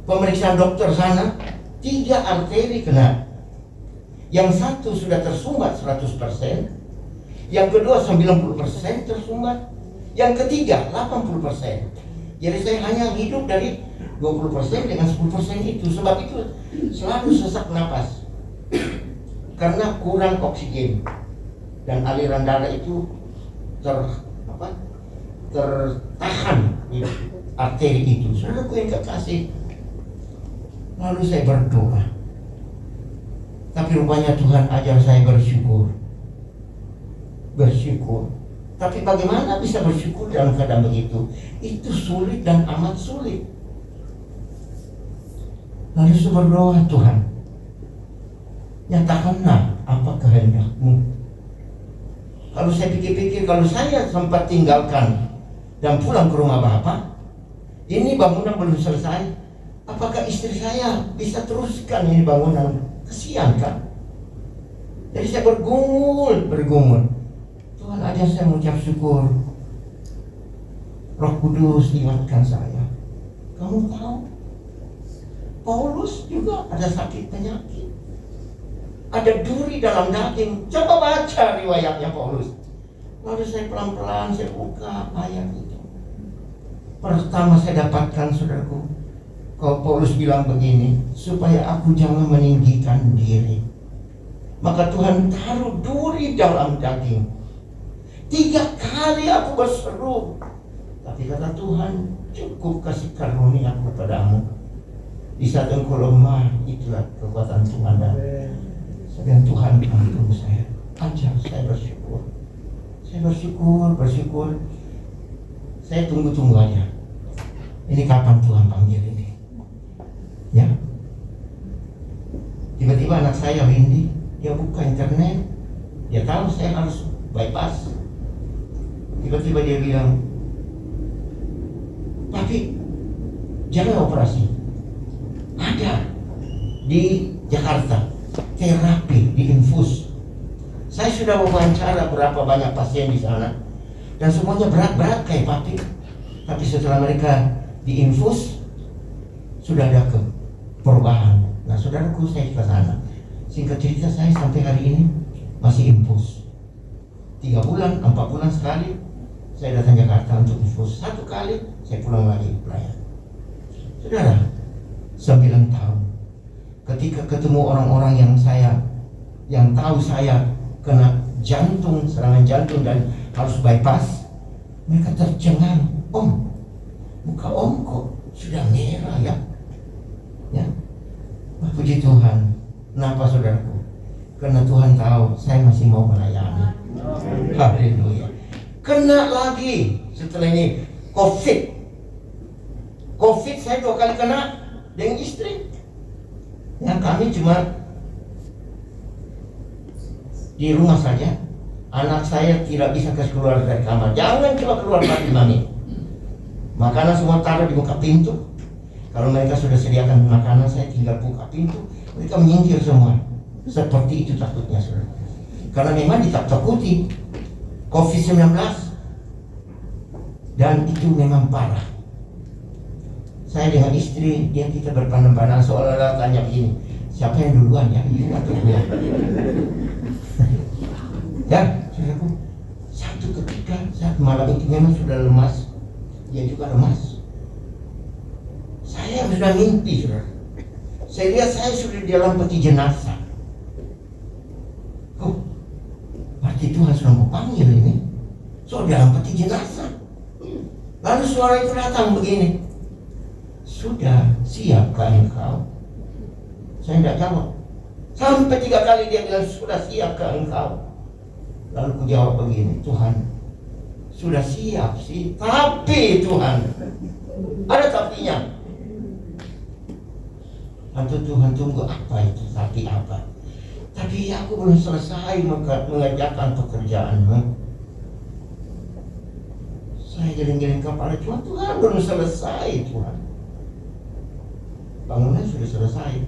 pemeriksaan dokter sana 3 arteri kena. Yang satu sudah tersumbat 100%, yang kedua 90% tersumbat, yang ketiga 80%. Jadi saya hanya hidup dari 20% dengan 10% itu. Sebab itu selalu sesak napas karena kurang oksigen dan aliran darah itu tertahan di arteri itu. Saudaraku yang kekasih, lalu saya berdoa, tapi rupanya Tuhan ajar saya bersyukur. Tapi bagaimana bisa bersyukur dalam keadaan begitu? Itu sulit dan amat sulit. Lalu saya berdoa, Tuhan, nyatakanlah apa kehendak-Mu. Kalau saya pikir-pikir, kalau saya sempat tinggalkan dan pulang ke rumah Bapak, ini bangunan belum selesai, apakah istri saya bisa teruskan ini bangunan? Kesian kan? Jadi saya bergumul. Tuhan aja saya mengucap syukur. Roh Kudus ingatkan saya, kamu tahu Paulus juga ada sakit penyakit, ada duri dalam daging. Coba baca riwayatnya Paulus. Lalu saya pelan-pelan saya buka ayat itu. Pertama saya dapatkan, saudaraku, kalau Paulus bilang begini, supaya aku jangan meninggikan diri, maka Tuhan taruh duri dalam daging. 3 kali aku berseru, tapi kata Tuhan, cukup kasih karunia kepadamu. Di saat engkau lemah, itulah kekuatan Tuhan. Dan Tuhan ampun saya, ajar saya bersyukur. Saya bersyukur. Saya tunggu aja. Ini kapan Tuhan panggil ini? Ya. Tiba-tiba anak saya Windy, dia buka internet, dia tahu saya harus bypass. Tiba-tiba dia bilang, tapi jangan operasi. Ada di Jakarta terapi di infus. Saya sudah wawancara berapa banyak pasien di sana, dan semuanya berat-berat kayak papi. Tapi setelah mereka di infus, sudah ada perubahan. Nah, saudaraku, saya ke sana. Singkat cerita, saya sampai hari ini masih infus. 3 bulan, 4 bulan sekali saya datang Jakarta untuk infus. 1 kali saya pulang lagi pelayan. Saudara, 9 tahun. Ketika ketemu orang-orang yang tahu saya kena jantung, serangan jantung dan harus bypass, mereka tercengang. Om, muka om kok sudah merah ya? Ya, puji Tuhan. Kenapa, saudaraku? Karena Tuhan tahu saya masih mau melayani. Haleluya. Kena lagi setelah ini COVID saya 2 kali kena. dengan istri. Ya, kami cuma di rumah saja. Anak saya tidak bisa keluar dari kamar. Jangan coba keluar lagi, mami. Makanan semua taruh di muka pintu. Kalau mereka sudah sediakan makanan, saya tinggal buka pintu. Mereka menyingkir semua. Seperti itu takutnya, saudara. Karena memang ditakut-takuti COVID-19. Dan itu memang parah. Saya dengan istri, dia kita berpandang-pandang seolah-olah tanya begini, siapa yang duluan ya? Ibu atau gue? Ya, saudaraku, satu ketika saat malam itu memang sudah lemas, dia juga lemas. Saya sudah mimpi, saudara. Saya lihat saya sudah di dalam peti jenazah. Oh, berarti Tuhan sudah mau panggil ini. So, dalam peti jenazah. Lalu suara itu datang begini, sudah siapkah engkau? Saya tidak jawab. Sampai 3 kali dia bilang, sudah siapkah engkau? Lalu aku jawab begini, Tuhan, sudah siap sih, tapi Tuhan, ada tapinya. Atau Tuhan tunggu apa itu, tapi apa? Tapi aku belum selesai mengerjakan pekerjaanmu. Saya geleng-geleng kepala, Tuhan belum selesai, Tuhan. Bangunan sudah selesai,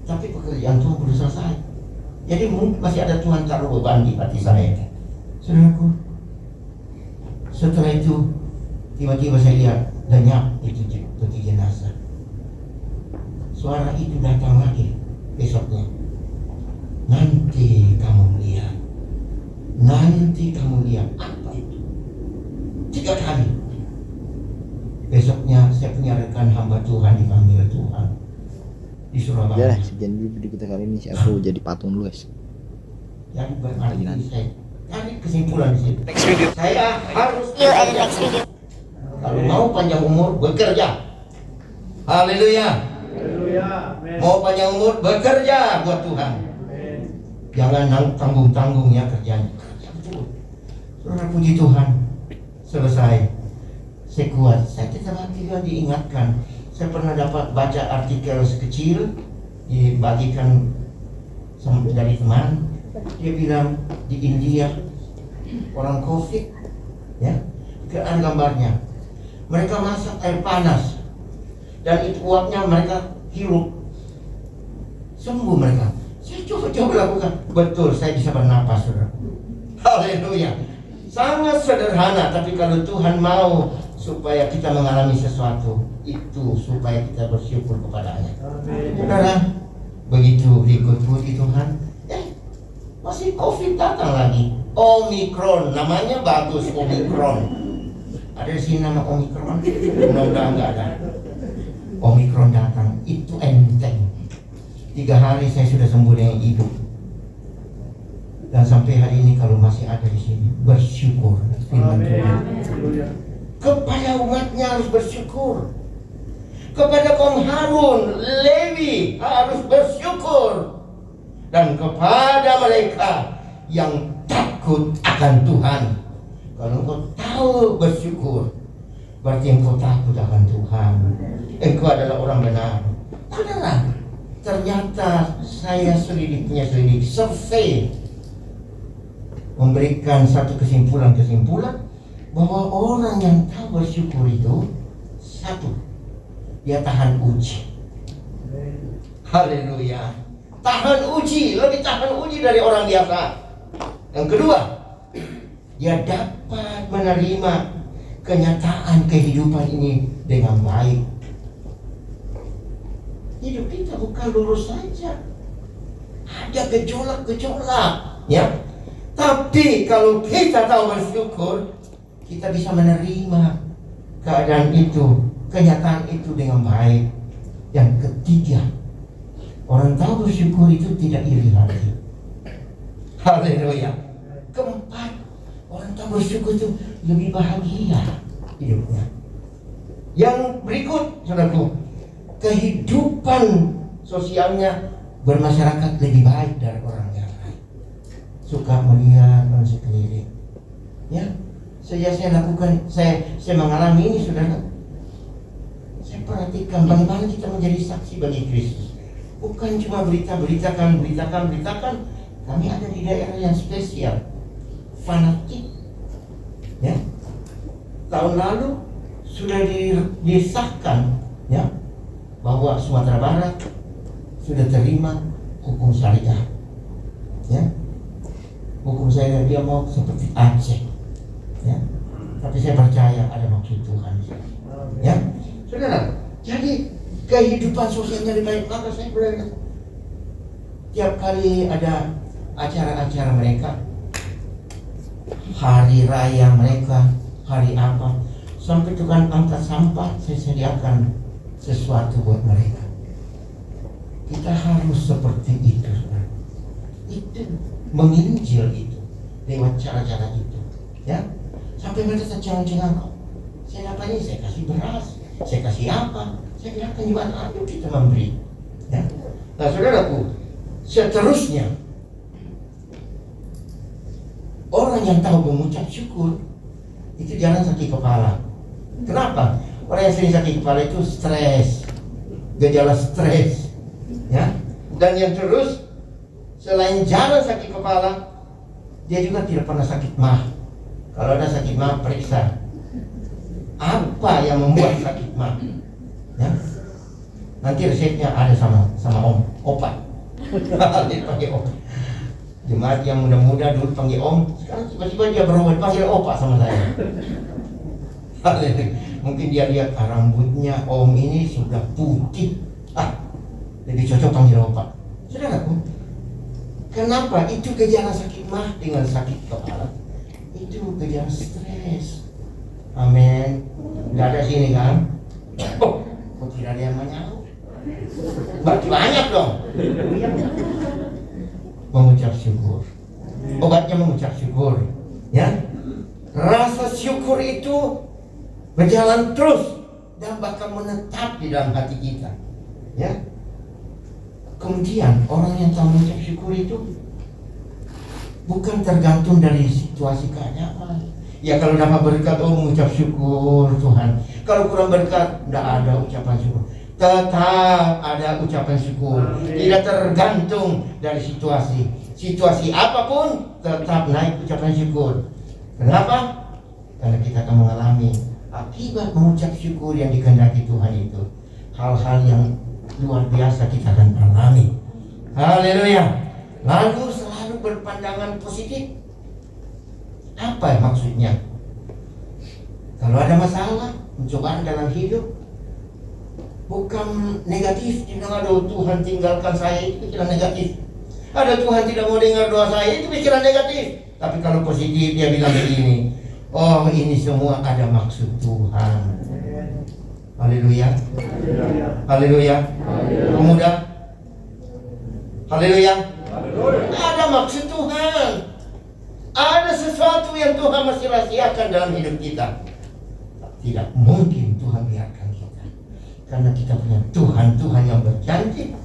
tapi pekerjaan Tuhan belum selesai. Jadi mungkin masih ada Tuhan taruh beban di hati saya. Saudaraku, setelah itu tiba-tiba saya lihat lenyap itu peti jenazah. Suara itu datang lagi besoknya. Nanti kamu lihat. Nanti kamu lihat apa itu. 3 kali. Besoknya saya punya rekan hamba Tuhan dipanggil Tuhan di Surabaya. Ya lah, sekian dulu video kita kali ini. Aku jadi patung dulu, guys. Jadi berarti saya tarik kesimpulan di sini. Saya harus kalau mau panjang umur bekerja. Haleluya. Mau panjang umur bekerja buat Tuhan. Jangan tanggung-tanggung ya kerjanya. Saudara, puji Tuhan. Selesai. Saya kuat. Saya tiba-tiba diingatkan. Saya pernah dapat baca artikel sekecil dibagikan dari teman. Dia bilang di India orang COVID, ya, ada gambarnya. Mereka masak air panas dan itu uapnya mereka hirup, sembuh mereka. Saya coba lakukan, betul saya bisa bernapas, saudara. Haleluya. Sangat sederhana, tapi kalau Tuhan mau supaya kita mengalami sesuatu itu supaya kita bersyukur kepadanya. Saudara, begitu diikuti Tuhan, masih COVID datang lagi. Omikron, namanya bagus, Omikron. Ada di sini nama Omikron? Mudah-mudahan nggak ada. Omikron datang, itu enteng. 3 hari saya sudah sembuh dengan ibu. Dan sampai hari ini kalau masih ada di sini, bersyukur. Firman Tuhan. Kepada umatnya harus bersyukur. Kepada kaum Harun, Lewi harus bersyukur. Dan kepada mereka yang takut akan Tuhan. Kalau engkau tahu bersyukur, berarti engkau takut akan Tuhan. Engkau adalah orang benar. Saudara, ternyata saya punya selidik survei memberikan satu kesimpulan bahwa orang yang tahu bersyukur itu, satu, dia tahan uji. Haleluya. Tahan uji, lebih tahan uji dari orang biasa. Yang kedua, dia dapat menerima kenyataan kehidupan ini dengan baik. Hidup kita bukan lurus saja, ada gejolak-gejolak, ya. Tapi kalau kita tahu bersyukur, kita bisa menerima keadaan itu, kenyataan itu dengan baik. Yang ketiga, orang tahu bersyukur itu tidak iri hati. Haleluya. Keempat, orang tahu bersyukur itu lebih bahagia hidupnya. Yang berikut, saudaraku, kehidupan sosialnya bermasyarakat lebih baik dari orang yang lain. Suka melihat orang sekeliling. Ya, sejak saya lakukan, saya mengalami ini, saudara. Saya perhatikan bagaimana kita menjadi saksi bagi Kristus. Bukan cuma beritakan. Kami ada di daerah yang spesial, fanatik. Ya, tahun lalu sudah disahkan ya bahwa Sumatera Barat sudah terima hukum syariah. Ya, hukum syariah dia mau seperti Aceh. Ya, tapi saya percaya ada maksud Tuhan. Ya, saudara. Jadi kehidupan sosialnya lebih baik. Maka saya bilang, tiap kali ada acara-acara mereka, hari raya mereka, hari apa, sampai tukang angkat sampah saya sediakan sesuatu buat mereka. Kita harus seperti itu, saudara. Itu menginjil itu lewat cara-cara itu, ya. Sampai mereka tercengang-cengang, saya dapat ini, saya kasih beras, saya kasih apa, saya bilang gimana, ayo kita memberi, ya. Nah, saudaraku, seterusnya orang yang tahu mengucap syukur itu jangan sakit kepala. Kenapa? Orang yang sering sakit kepala itu stres, gejala stres, ya. Dan yang terus selain jarang sakit kepala, dia juga tidak pernah sakit mah. Kalau ada sakit mah, periksa apa yang membuat sakit mah, ya. Nanti resepnya ada sama om, opat. Dia panggil om. Jemaat yang muda-muda dulu panggil om, sekarang tiba-tiba dia berubah panggil opak sama saya. Mungkin dia lihat rambutnya om ini sudah putih, lebih cocok panggil opak. Saudaraku, kenapa? Itu gejala sakit mah dengan sakit kepala. Itu gejala stres. Amin. Nggak ada sini kan? Oh, kok tidak ada yang menyaut? Berarti banyak dong. Mengucap syukur. Obatnya mengucap syukur, ya. Rasa syukur itu berjalan terus dan bahkan menetap di dalam hati kita, ya. Kemudian orang yang tahu mengucap syukur itu bukan tergantung dari situasi keadaan. Ya, kalau dapat berkat, mengucap syukur Tuhan. Kalau kurang berkat, tidak ada ucapan syukur. Tetap ada ucapan syukur. Tidak tergantung dari situasi apapun, tetap naik ucapan syukur. Kenapa? Karena kita akan mengalami akibat mengucap syukur yang dikehendaki Tuhan itu. Hal-hal yang luar biasa kita akan alami. Haleluya. Lalu selalu berpandangan positif. Apa maksudnya? Kalau ada masalah, pencobaan dalam hidup, bukan negatif. Tidak, aduh Tuhan tinggalkan saya, itu pikiran negatif. Ada Tuhan tidak mau dengar doa saya, itu pikiran negatif. Tapi kalau positif, dia bilang begini, oh ini semua ada maksud Tuhan. Haleluya. Haleluya. Pemuda, haleluya. Ada maksud Tuhan. Ada sesuatu yang Tuhan masih rahasiakan dalam hidup kita. Tidak mungkin Tuhan biarkan kita, karena kita punya Tuhan yang berjanji.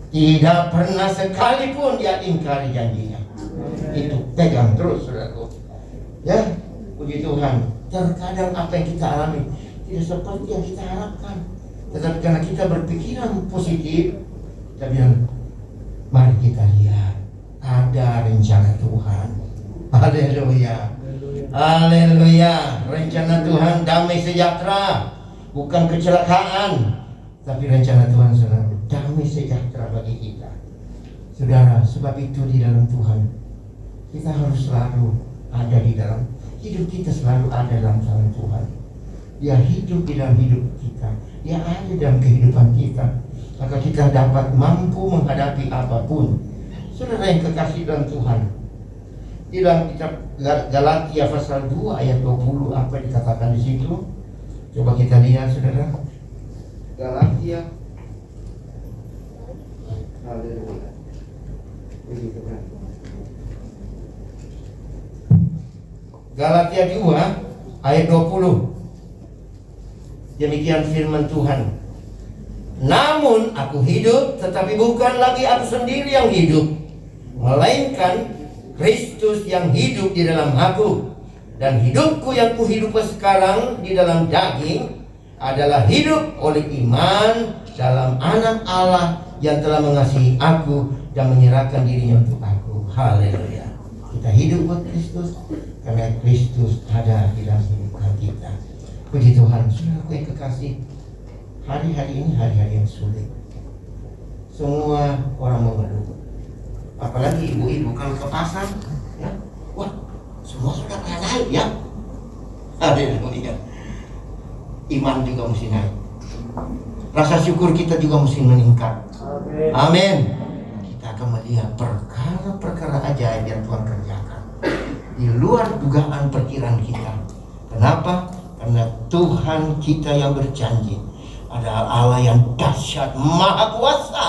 Tidak pernah sekalipun dia ingkari janjinya. Itu pegang terus, saudaraku. Ya, puji Tuhan. Terkadang apa yang kita alami tidak seperti yang kita harapkan, tetapi karena kita berpikiran positif, kita bilang, mari kita lihat ada rencana Tuhan. Haleluya. Haleluya. Rencana Tuhan damai sejahtera, bukan kecelakaan, tapi rencana Tuhan selalu damai sejahtera bagi kita. Saudara, sebab itu di dalam Tuhan kita harus selalu ada di dalam hidup kita, selalu ada dalam tangan Tuhan. Dia hidup di dalam hidup kita, dia ada dalam kehidupan kita, maka kita dapat mampu menghadapi apapun. Saudara yang kekasih dalam Tuhan, di dalam kitab Galatia pasal 2 ayat 20, apa dikatakan di situ? Coba kita lihat, saudara. Galatia. Haleluya. Begitu kan. Galatia 2 ayat 20. Demikian firman Tuhan. Namun aku hidup, tetapi bukan lagi aku sendiri yang hidup, melainkan Kristus yang hidup di dalam aku. Dan hidupku yang kuhidup sekarang di dalam daging adalah hidup oleh iman dalam anak Allah yang telah mengasihi aku dan menyerahkan dirinya untuk aku. Haleluya. Kita hidup buat Kristus karena Kristus ada di dalam kehidupan kita. Puji Tuhan. Saudaraku yang kekasih, hari-hari ini hari-hari yang sulit. Semua orang mengeluh. Apalagi ibu-ibu kalau ke pasar, ya, wah, semua sudah pada naik ya. Haleluya. Iman juga mesti naik. Rasa syukur kita juga mesti meningkat. Amin. Kita akan melihat perkara-perkara ajaib yang Tuhan kerjakan di luar dugaan perkiraan kita. Kenapa? Karena Tuhan kita yang berjanji adalah Allah yang dahsyat, maha kuasa,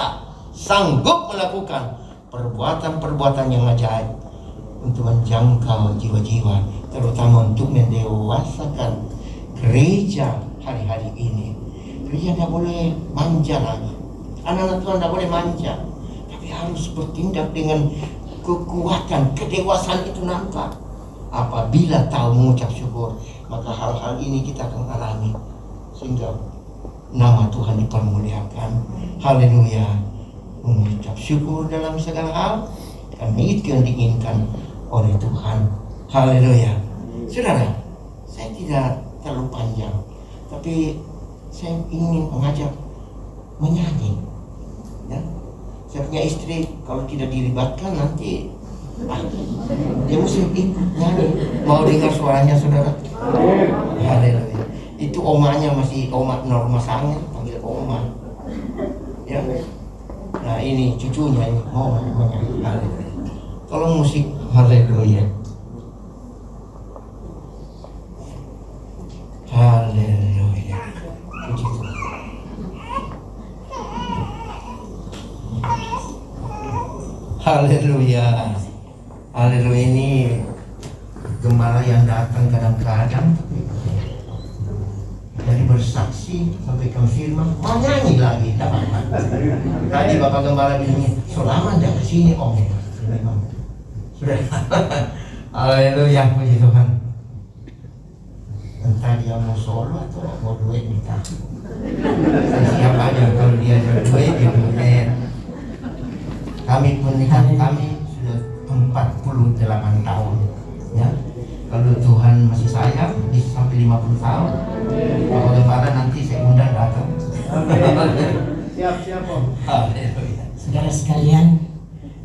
sanggup melakukan perbuatan-perbuatan yang ajaib untuk menjangkau jiwa-jiwa, terutama untuk mendewasakan gereja hari-hari ini. Gereja tidak boleh manja lagi. Anak-anak Tuhan tidak boleh manja, tapi harus bertindak dengan kekuatan, kedewasaan itu nampak. Apabila tahu mengucap syukur, maka hal-hal ini kita akan alami sehingga nama Tuhan dipermuliakan. Haleluya. Mengucap syukur dalam segala hal, karena itu yang diinginkan oleh Tuhan. Haleluya. Saudara, saya tidak terlalu panjang, tapi saya ingin mengajak menyanyi. Ya, saya punya istri, kalau tidak dilibatkan nanti dia mesti ikut nyanyi. Mau dengar suaranya saudara? Haleluya. Itu omanya masih oma Norma Sangat, panggil oma. Ya. Nah ini cucunya ini mau menyanyi. Haleluya. Tolong musik. Haleluya. Haleluya. Puji Tuhan. Haleluya. Haleluya. Ini gembala yang datang kadang-kadang dari bersaksi sampaikan firman, mau nyanyi lagi. Tadi Bapak Gembala bilang, selama dah kesini om. Sudah. Haleluya, puji Tuhan. Entah dia mau solo atau mau duet minta. Siapa aja kalau dia berduet dia duet. Kami pernikahan kami sudah 48 tahun. Ya. Kalau Tuhan masih sayang, bisa sampai 50 tahun. Bapak Gembala nanti saya undang datang. Siap om. Haleluya. Saudara sekalian,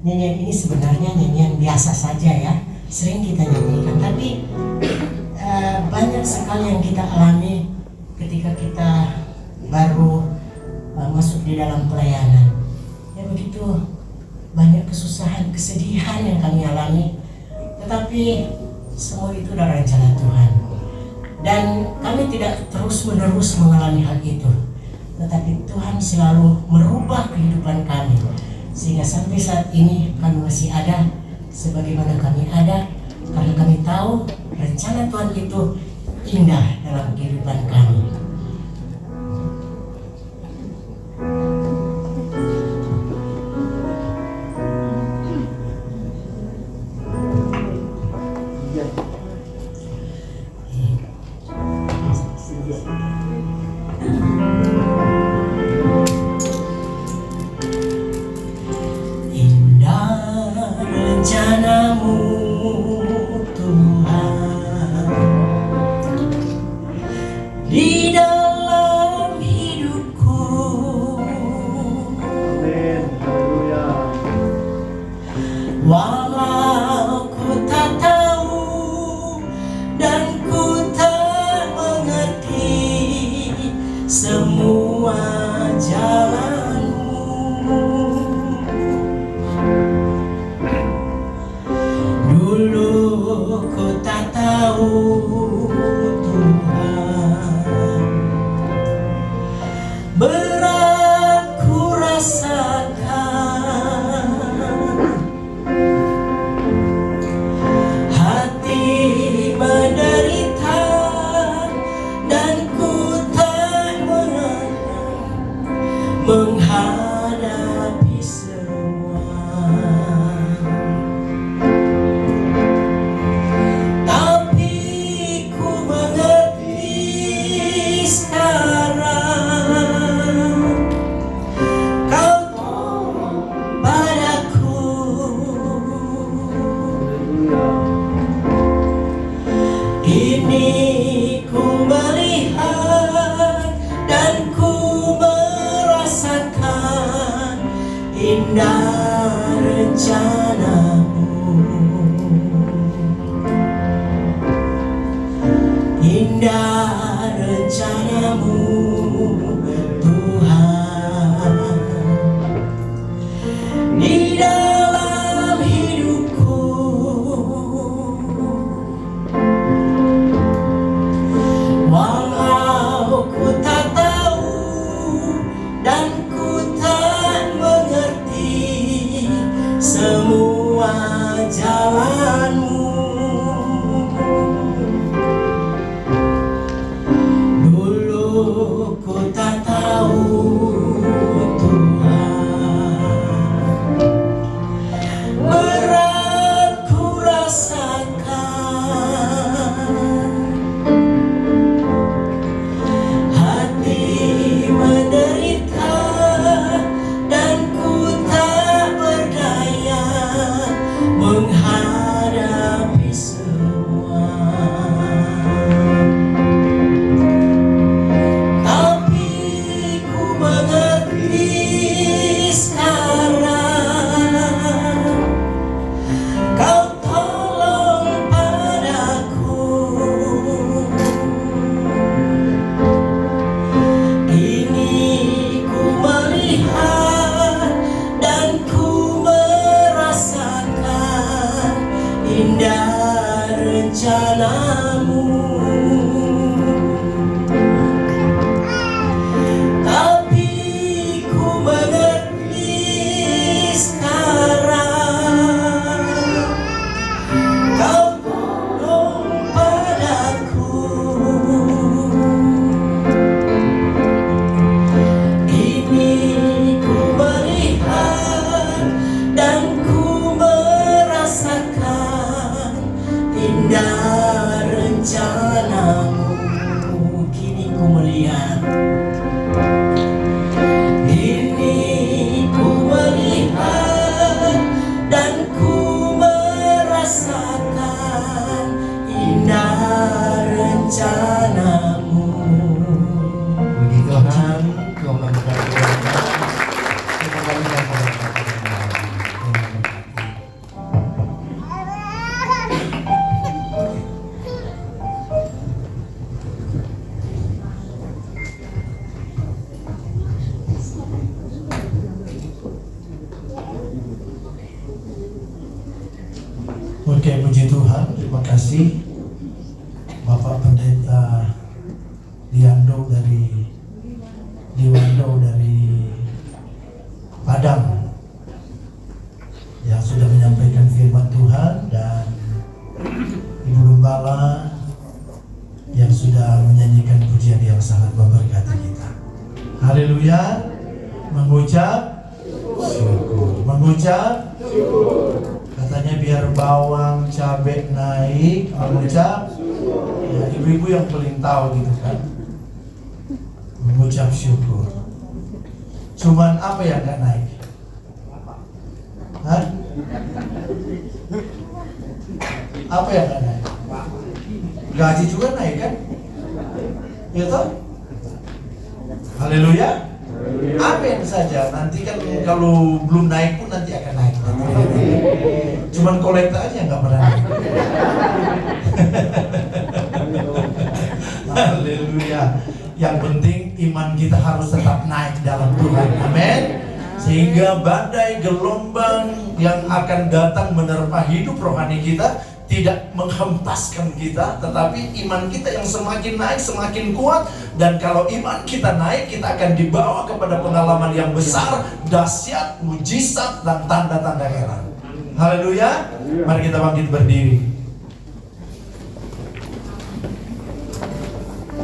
nyanyian ini sebenarnya nyanyian biasa saja ya, sering kita nyanyikan, tapi banyak sekali yang kita alami ketika kita baru masuk di dalam pelayanan. Ya begitu banyak kesusahan, kesedihan yang kami alami, tetapi semua itu adalah rencana Tuhan. Dan kami tidak terus-menerus mengalami hal itu, tetapi Tuhan selalu merubah kehidupan kami sehingga sampai saat ini kami masih ada sebagaimana kami ada, karena kami tahu rencana Tuhan itu indah dalam kehidupan kami. Walau ku tak tahu dan ku tak mengerti semua jalanmu, dulu ku tak tahu Tuhan, berat ku rasakan, menderita dan ku tak menghadapi semua. Tapi indah rencanamu. Tapi ku mengerti sekarang, kau tolong padaku. Kini ku melihat dan ku merasakan indah rencanamu. Kini ku melihat, kini ku melihat dan ku merasakan indah rencanamu. Puji Tuhan, Tuhan memberkati. Kita kembalikan pada Tuhan yang baik. Tuhan memberkati. Oke, puji Tuhan, terima kasih Bapak Pendeta Diwando dari Padang yang sudah menyampaikan firman Tuhan, dan Ibu Gembala yang sudah menyanyikan pujian yang sangat memberkati kita. Haleluya. Mengucap syukur. Mengucap katanya biar bawang cabai naik, mengucap ya, ibu-ibu yang paling tahu gitu kan, mengucap syukur. Cuman apa yang gak naik? Hah? Apa yang gak naik? Gaji juga naik kan? Ya toh? Haleluya. Apa yang saja nanti kan kalau belum naik pun nanti akan naik. Cuman kolekta aja nggak pernah naik. Haleluya. Yang penting iman kita harus tetap naik dalam Tuhan. Amin. Sehingga badai gelombang yang akan datang menerpa hidup rohani kita tidak menghempaskan kita, tetapi iman kita yang semakin naik semakin kuat. Dan kalau iman kita naik, kita akan dibawa kepada pengalaman yang besar, dahsyat, mujizat, dan tanda-tanda heran. Haleluya. Mari kita bangkit berdiri.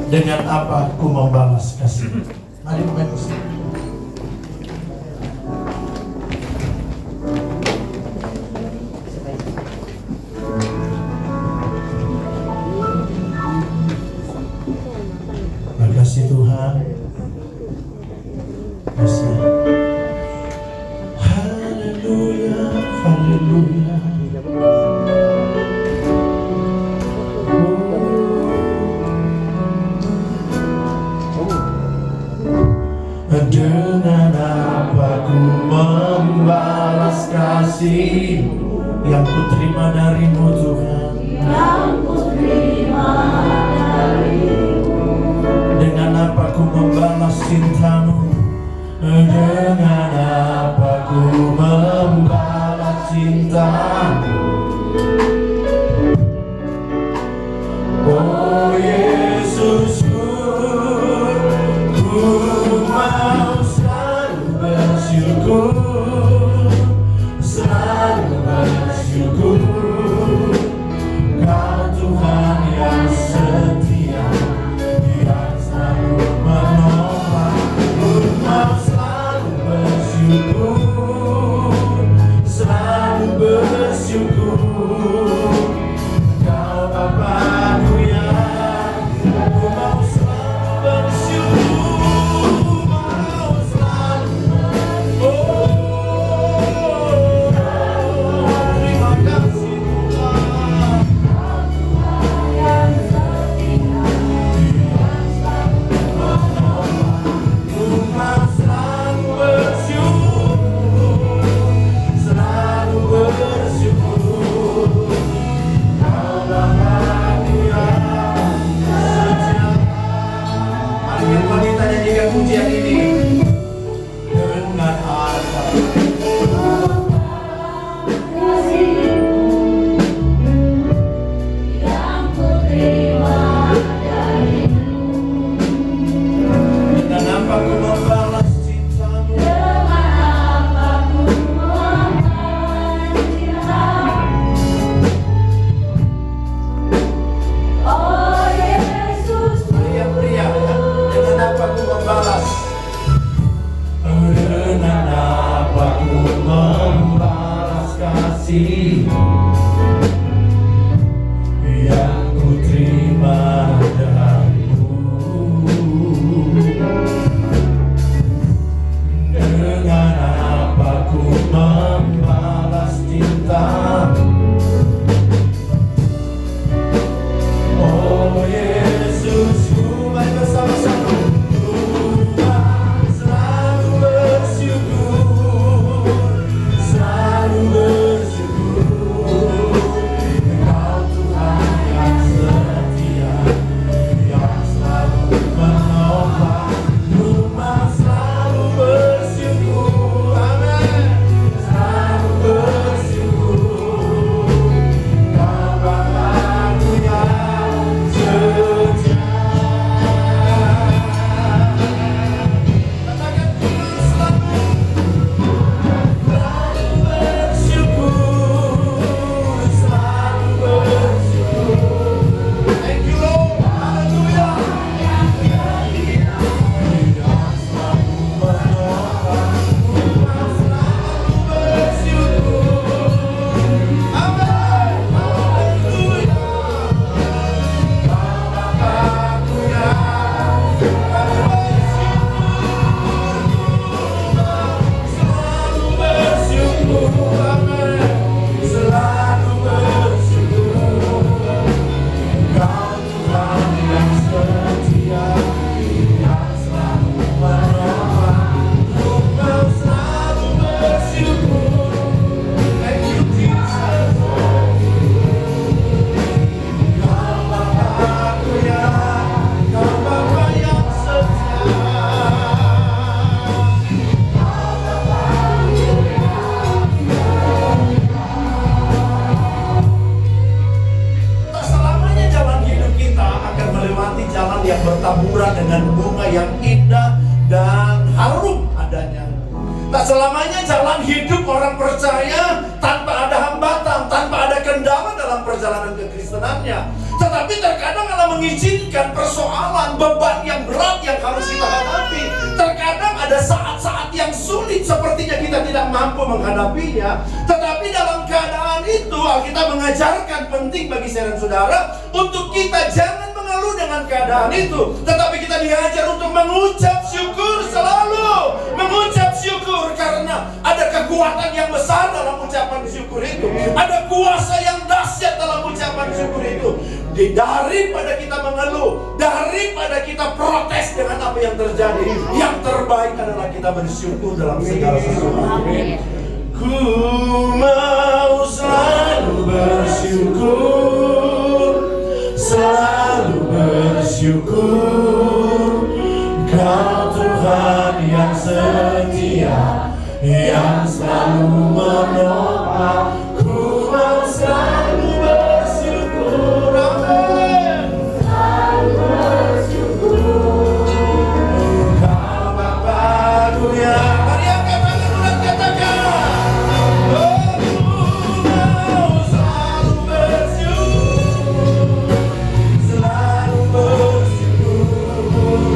Dengan apa ku membalas kasih? Mari pemain musik. Makasih Tuhan. Kasih. Haleluya, haleluya. Dengan apa ku membalas kasih yang ku terima darimu Tuhan, yang ku terima darimu. Dengan apa ku membalas cintamu, dengan apa ku membalas cintamu. Oh Yesus, ku mau selalu bersyukur, selalu bersyukur. Kau Tuhan yang setia, yang selalu menolong. Ku mau selalu bersyukur, selalu bersyukur. Kau Bapa-Ku yang ku mau selalu bersyukur, mau selalu terima kasih Tuhan. Ku mau selalu bersyukur, selalu bersyukur. perjalanan kekristenannya. Tetapi terkadang Allah mengizinkan persoalan, beban yang berat yang harus kita hadapi. Terkadang ada saat-saat yang sulit, sepertinya kita tidak mampu menghadapinya. Tetapi dalam keadaan itu kita mengajarkan penting bagi saya dan saudara untuk kita jangan mengeluh dengan keadaan itu, tetapi kita diajar untuk mengucap syukur selalu. Mengucap syukur karena ada kekuatan yang besar dalam ucapan syukur itu. Ada kuasa yang dahsyat dalam ucapan syukur itu. Daripada kita mengeluh, daripada kita protes dengan apa yang terjadi, yang terbaik adalah kita bersyukur dalam segala sesuatu. Ku mau selalu bersyukur, selalu bersyukur. Kau Tuhan yang setia, yang selalu menopang. Ku mau selalu bersyukur, amin. Selalu bersyukur. Kau Bapa-Ku yang, mari angkat tangan dan katakan, oh, ku mau selalu bersyukur, selalu bersyukur.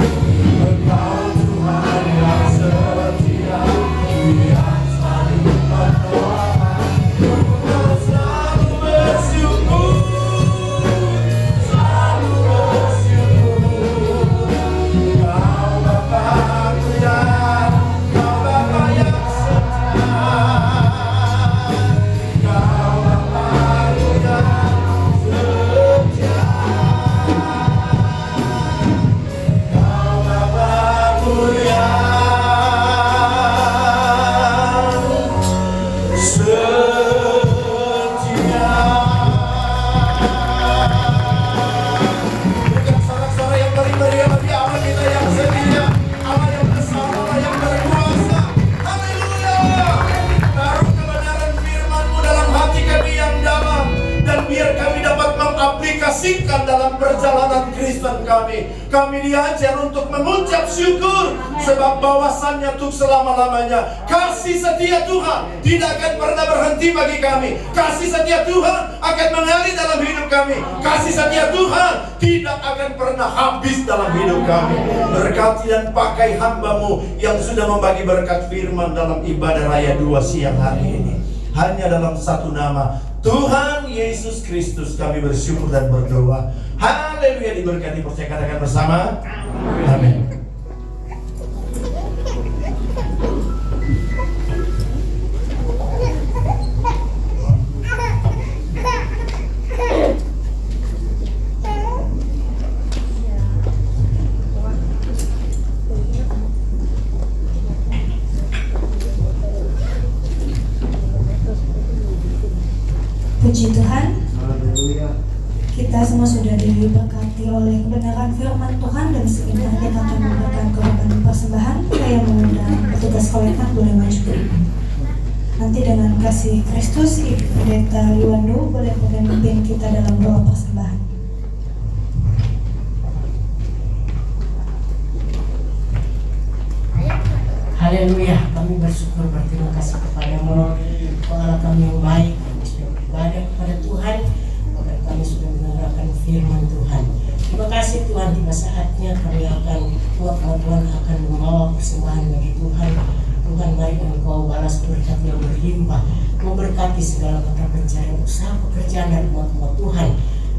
Engkau Tuhan yang setia, yang selalu menopang. Ku mau selalu bersyukur, selalu bersyukur. Kau Bapa-Ku yang, Kau Bapa yang setia, Kau Bapa-Ku yang setia, Kau Bapa-Ku yang setia. Bukan sorak-sorai yang paling meriah bagi Allah kita yang setia, Allah yang besar, Allah yang berkuasa. Haleluya. Taruh kebenaran firman-Mu dalam hati kami yang dalam, dan biar kami dapat mengaplikasikan dalam perjalanan Kristen kami. Kami diajar untuk mengucap syukur, sebab bahwasannya untuk selama-lamanya kasih setia Tuhan tidak akan pernah berhenti bagi kami. Kasih setia Tuhan akan mengalir dalam hidup kami. Kasih setia Tuhan tidak akan pernah habis dalam hidup kami. Berkati dan pakai hamba-Mu yang sudah membagi berkat firman dalam ibadah raya 2 siang hari ini. Hanya dalam satu nama, Tuhan Yesus Kristus, kami bersyukur dan berdoa. Haleluya. Diberkati, percaya katakan bersama. Amin. Puji Tuhan, kita semua sudah diberkati oleh kebenaran firman Tuhan, dan sebentar kita akan memberikan korban persembahan. Saya mengundang petugas kolektor boleh maju ke depan. Nanti dengan kasih Kristus, Ibu Pendeta Yuwando boleh memimpin kita dalam doa persembahan. Haleluya, kami bersyukur, berterima kasih kepada-Mu, Allah kami yang baik. Kami sudah beribadah kepada Tuhan, bahkan kami sudah mendengarkan firman Tuhan. Terima kasih Tuhan, tiba saatnya kami akan, Tuhan akan membawa persembahan bagi Tuhan. Tuhan, mari Engkau balas berkat yang berlimpah, memberkati segala mata pencarian, usaha pekerjaan dan umat-umat Tuhan,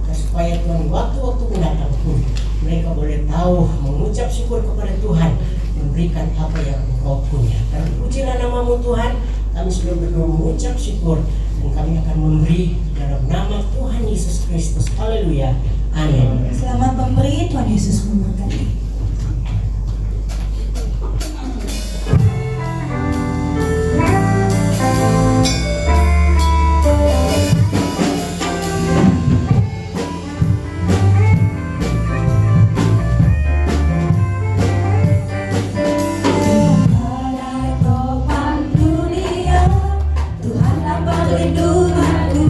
dan supaya Tuhan waktu-waktu mendatang pun mereka boleh tahu mengucap syukur kepada Tuhan, memberikan apa yang Engkau punya. Dan pujilah nama-Mu Tuhan, kami sudah berdoa mengucap syukur, dan kami akan memberi dalam nama Tuhan Yesus Kristus. Haleluya. Amin. Selamat memberi, Tuhan Yesus memberkati. Tuhanlah perlindunganku,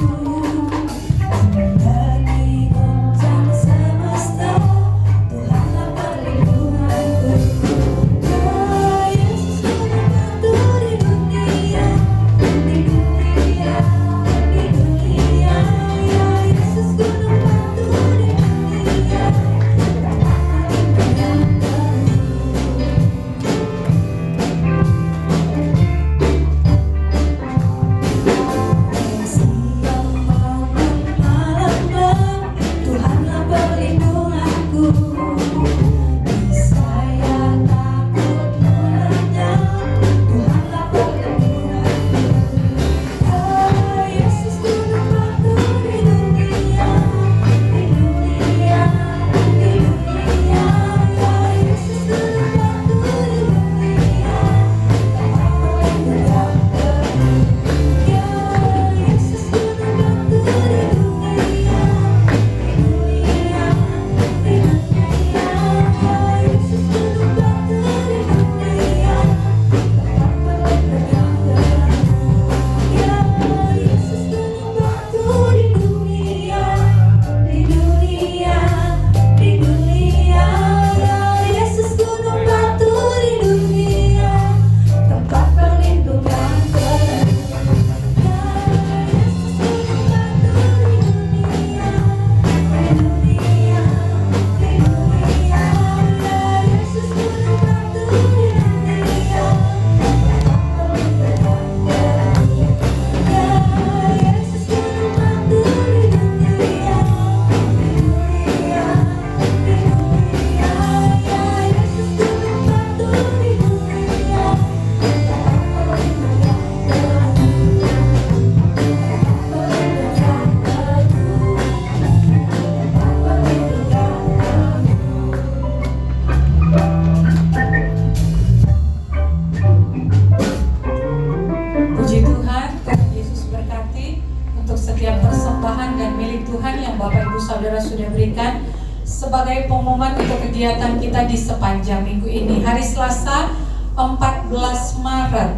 Tuhan yang Bapak Ibu Saudara sudah berikan sebagai pengumuman untuk kegiatan kita di sepanjang minggu ini. Hari Selasa 14 Maret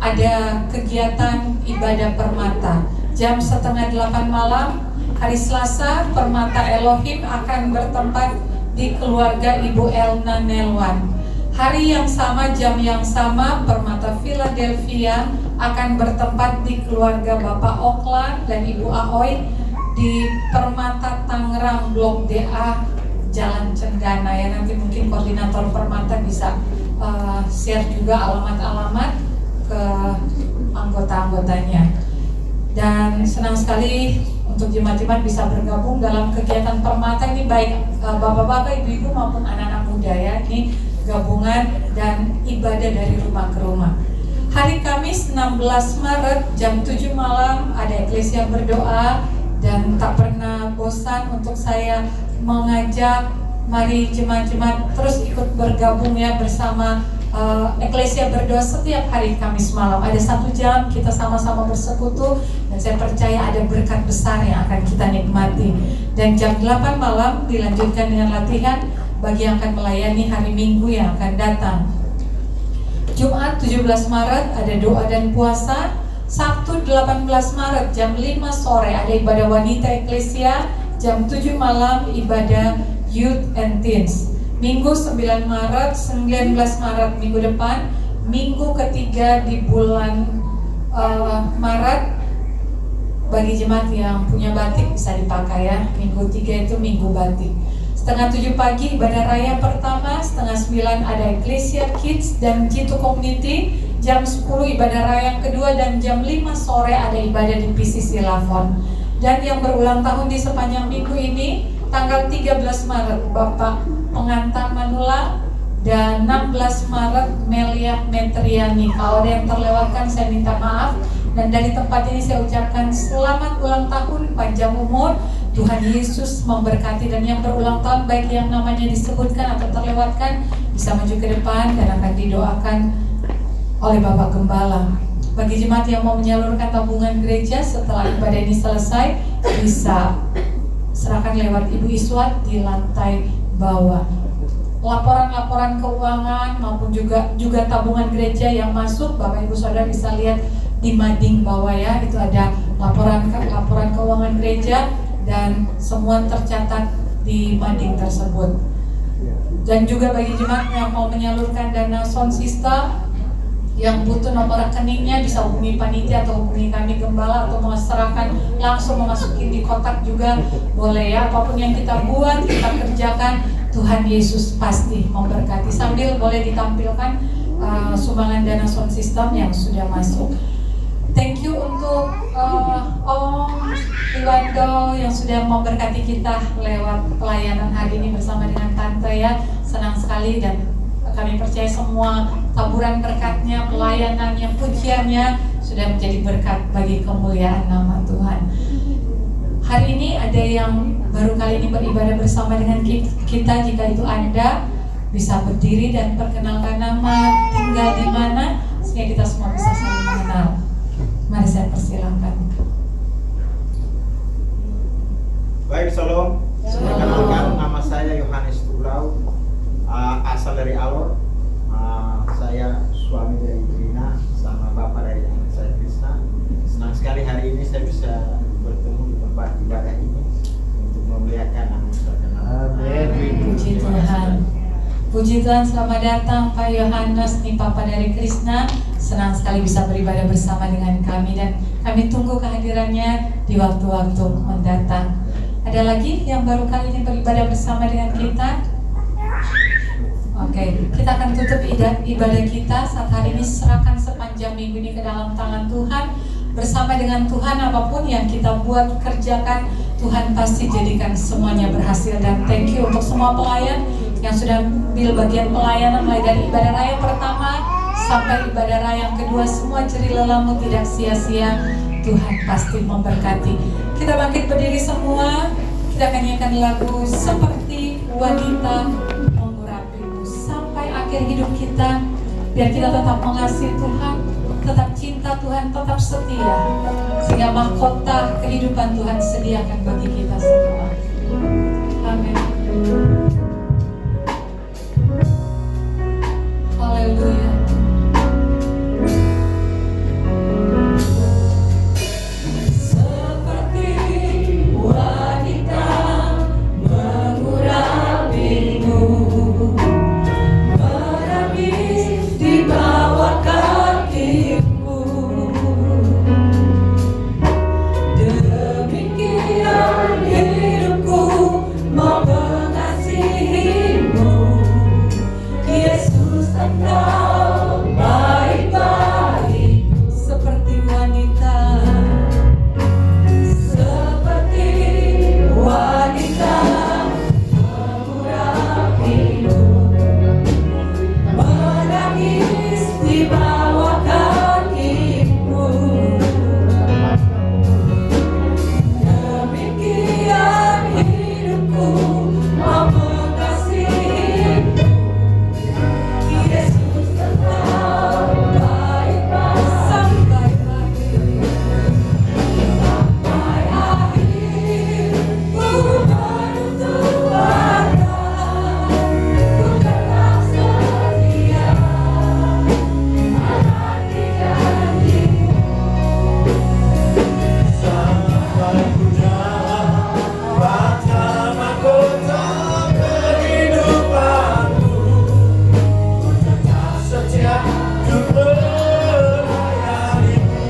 ada kegiatan ibadah permata jam 7:30 malam. Hari Selasa Permata Elohim akan bertempat di keluarga Ibu Elna Nelwan. Hari yang sama, jam yang sama, Permata Philadelphia akan bertempat di keluarga Bapak Oklan dan Ibu Aoy di Permata Tangerang Blok DA Jalan Cendana ya. Nanti mungkin koordinator Permata bisa share juga alamat-alamat ke anggota-anggotanya. Dan senang sekali untuk jemaat-jemaat bisa bergabung dalam kegiatan Permata ini, baik bapak-bapak, ibu-ibu maupun anak-anak muda ya. Ini gabungan dan ibadah dari rumah ke rumah. Hari Kamis 16 Maret jam 7 malam ada eklesia berdoa, dan tak pernah bosan untuk saya mengajak mari jemaat-jemaat terus ikut bergabung ya bersama eklesia berdoa setiap hari Kamis malam. Ada 1 jam kita sama-sama bersekutu, dan saya percaya ada berkat besar yang akan kita nikmati. Dan jam 8 malam dilanjutkan dengan latihan bagi yang akan melayani hari Minggu yang akan datang. Jumat 17 Maret ada doa dan puasa. Sabtu 18 Maret jam 5 sore ada ibadah wanita eklesia. Jam 7 malam ibadah youth and teens. Minggu 9 Maret, 19 Maret minggu depan, minggu ketiga di bulan Maret. Bagi jemaat yang punya batik bisa dipakai ya. Minggu 3 itu minggu batik. 6:30 pagi ibadah raya pertama, 8:30 ada Ecclesia Kids dan Jitu Community. Jam 10 ibadah raya yang kedua, dan jam 5 sore ada ibadah di PCC Lavon. Dan yang berulang tahun di sepanjang minggu ini, tanggal 13 Maret Bapak Pengantar Manula, dan 16 Maret Melia Metriani. Kalau ada yang terlewatkan saya minta maaf. Dan dari tempat ini saya ucapkan selamat ulang tahun, panjang umur, Tuhan Yesus memberkati. Dan yang berulang tahun baik yang namanya disebutkan atau terlewatkan bisa maju ke depan dan akan didoakan oleh Bapak Gembala. Bagi jemaat yang mau menyalurkan tabungan gereja setelah ibadah ini selesai, bisa serahkan lewat Ibu Iswat di lantai bawah. Laporan-laporan keuangan maupun juga tabungan gereja yang masuk, Bapak Ibu Saudara bisa lihat di mading bawah ya. Itu ada laporan keuangan gereja dan semua tercatat di mading tersebut. Dan juga bagi jemaat yang mau menyalurkan dana sound system, yang butuh nomor rekeningnya bisa hubungi panitia atau hubungi kami Gembala, atau mau serahkan langsung memasukin di kotak juga boleh ya. Apapun yang kita buat, kita kerjakan, Tuhan Yesus pasti memberkati. Sambil boleh ditampilkan sumbangan dana sound system yang sudah masuk. Thank you untuk Om Iwando yang sudah memberkati kita lewat pelayanan hari ini bersama dengan Tante ya. Senang sekali, dan kami percaya semua taburan berkatnya, pelayanannya, pujiannya sudah menjadi berkat bagi kemuliaan nama Tuhan. Hari ini ada yang baru kali ini beribadah bersama dengan kita. Jika itu Anda bisa berdiri dan perkenalkan nama, tinggal di mana, sehingga kita semua bisa saling mengenal. Mari saya persilakan. Baik, Shalom. Perkenalkan, nama saya Yohanes Tulau, asal dari Alor. Saya suami dari Trina, sama bapak dari anak saya Krishna. Senang sekali hari ini saya bisa bertemu di tempat ibadah ini untuk memuliakan nama Tuhan. Puji Tuhan. Puji Tuhan, selamat datang Pak Yohanes, nih Papa dari Krishna. Senang sekali bisa beribadah bersama dengan kami, dan kami tunggu kehadirannya di waktu-waktu mendatang. Ada lagi yang baru kali ini beribadah bersama dengan kita? Oke, kita akan tutup ibadah kita saat hari ini. Serahkan sepanjang minggu ini ke dalam tangan Tuhan. Bersama dengan Tuhan, apapun yang kita buat, kerjakan, Tuhan pasti jadikan semuanya berhasil. Dan thank you untuk semua pelayan yang sudah ambil bagian pelayanan, mulai dari ibadah raya pertama sampai ibadah raya yang kedua. Semua jerih lelamu tidak sia-sia. Tuhan pasti memberkati. Kita bangkit berdiri semua. Kita akan nyanyikan lagu Seperti Wanita Mengurapimu sampai akhir hidup kita, biar kita tetap mengasihi Tuhan, tetap cinta Tuhan, tetap setia, sehingga mahkota kehidupan Tuhan sediakan bagi kita semua. Amin. Haleluya. Seperti wanita mengurapimu, menangis di bawah kakimu, demikian hidupku mau mengasihimu. Yesus, Engkau baik-baik seperti wanita, seperti wanita mengurapimu, menangis di bawah kakimu, demikian hidupku mau mengasihimu. Yesus, Engkau baik-baik sampai akhir, sampai akhir ku menutup mata, ku tetap setia menanti janji-Mu. Sampai ku dapatkan mahkota kehidupanmu, ku tetap setia untuk melayanimu.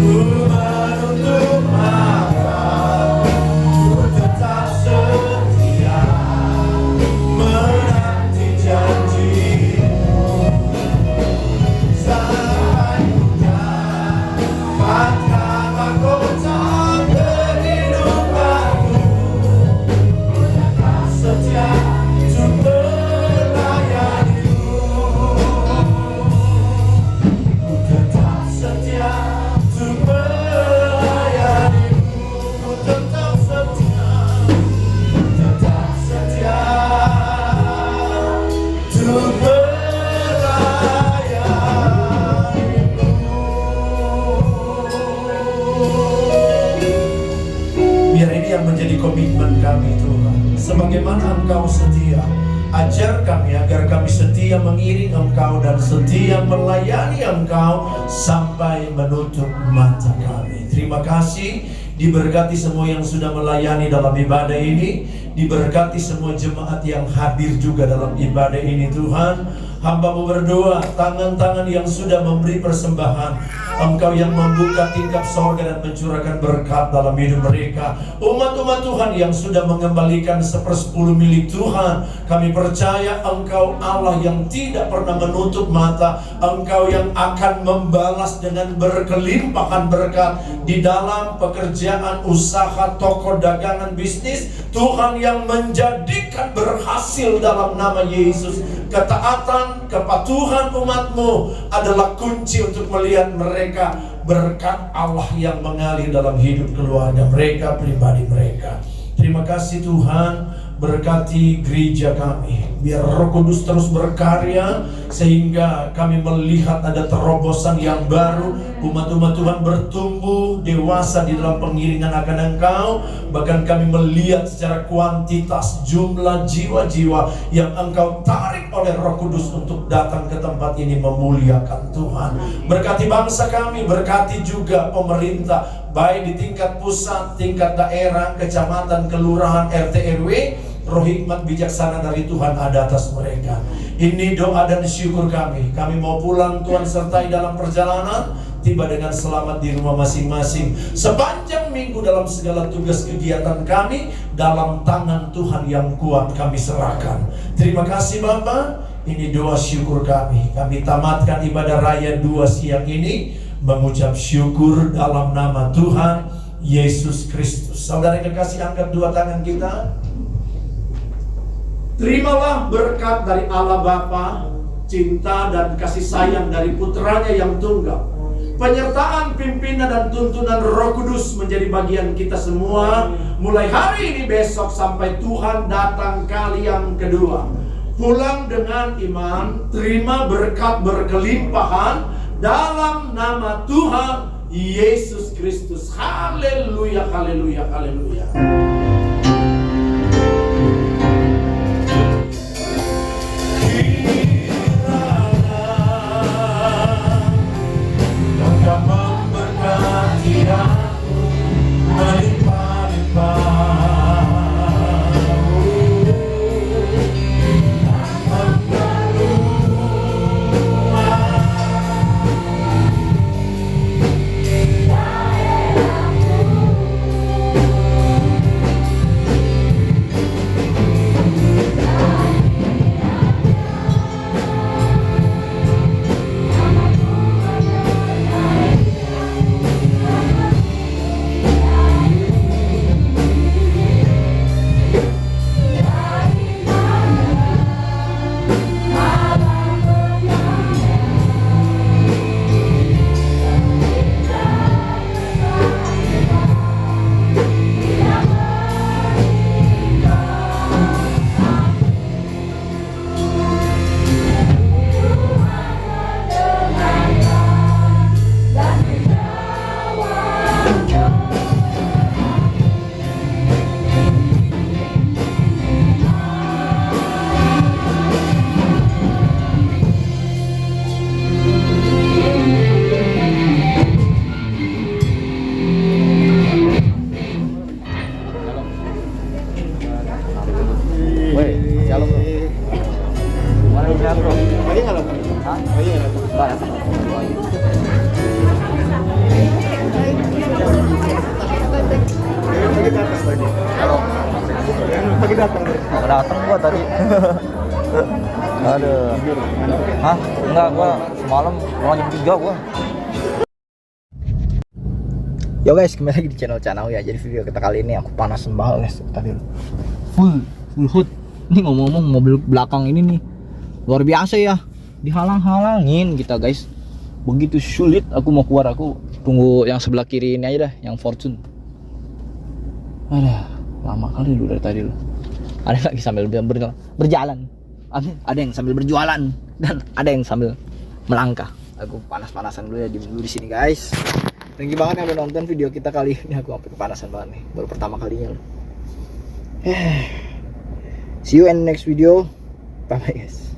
Ku menutup mata, ku tetap setia menanti janji-Mu. Sampai ku dapatkan mahkota kehidupanmu, ku tetap setia untuk melayanimu. Ku tetap setia untuk melayanimu. Ku tetap setia, ku tetap setia untuk melayanimu. Biar ini yang menjadi komitmen kami Tuhan. Sebagaimana Engkau setia, ajar kami agar kami setia mengiring Engkau dan setia melayani Engkau sampai menutup mata kami. Terima kasih, diberkati semua yang sudah melayani dalam ibadah ini, diberkati semua jemaat yang hadir juga dalam ibadah ini Tuhan. Hamba-Mu berdoa, tangan-tangan yang sudah memberi persembahan, Engkau yang membuka tingkap sorga dan mencurahkan berkat dalam hidup mereka. Umat-umat Tuhan yang sudah mengembalikan 1/10 milik Tuhan, kami percaya Engkau Allah yang tidak pernah menutup mata. Engkau yang akan membalas dengan berkelimpahan berkat di dalam pekerjaan, usaha, toko, dagangan, bisnis. Tuhan yang menjadikan berhasil dalam nama Yesus. Ketaatan, kepatuhan umat-Mu adalah kunci untuk melihat mereka berkat Allah yang mengalir dalam hidup keluarga mereka, pribadi mereka. Terima kasih Tuhan, berkati gereja kami. Biar Roh Kudus terus berkarya sehingga kami melihat ada terobosan yang baru. Umat-umat Tuhan bertumbuh dewasa di dalam pengiringan akan Engkau. Bahkan kami melihat secara kuantitas jumlah jiwa-jiwa yang Engkau tarik oleh Roh Kudus untuk datang ke tempat ini memuliakan Tuhan. Berkati bangsa kami, berkati juga pemerintah, baik di tingkat pusat, tingkat daerah, kecamatan, kelurahan, RT RW. Roh hikmat bijaksana dari Tuhan ada atas mereka. Ini doa dan syukur kami. Kami mau pulang, Tuhan sertai dalam perjalanan, tiba dengan selamat di rumah masing-masing. Sepanjang minggu dalam segala tugas kegiatan kami, dalam tangan Tuhan yang kuat kami serahkan. Terima kasih Bapa. Ini doa syukur kami. Kami tamatkan ibadah raya 2 siang ini mengucap syukur dalam nama Tuhan Yesus Kristus. Saudara yang kekasih, angkat 2 tangan kita. Terimalah berkat dari Allah Bapa, cinta dan kasih sayang dari putranya yang tunggal, penyertaan pimpinan dan tuntunan Roh Kudus menjadi bagian kita semua mulai hari ini, besok, sampai Tuhan datang kali yang kedua. pulang dengan iman, terima berkat berkelimpahan dalam nama Tuhan Yesus Kristus. Haleluya, haleluya, haleluya. Datang gua tadi. Aduh. Hah? Enggak, gua semalam mau jam 3 gua. Yo guys, kembali lagi di channel Canau ya. Jadi video kita kali ini aku panasan banget guys tadi. Full hood. Ini ngomong-ngomong mobil belakang ini nih luar biasa ya. Dihalang-halangin kita guys. Begitu sulit aku mau keluar, aku tunggu yang sebelah kiri ini aja dah, yang Fortune. Aduh, lama kali lu dari tadi lu. Ada lagi sambil berjalan, ada yang sambil berjualan, dan ada yang sambil melangkah. Aku panas-panasan dulu ya di sini guys. Thank you banget yang udah nonton video kita kali ini. Aku sampai kepanasan banget nih, baru pertama kalinya loh. See you in the next video. Bye bye guys.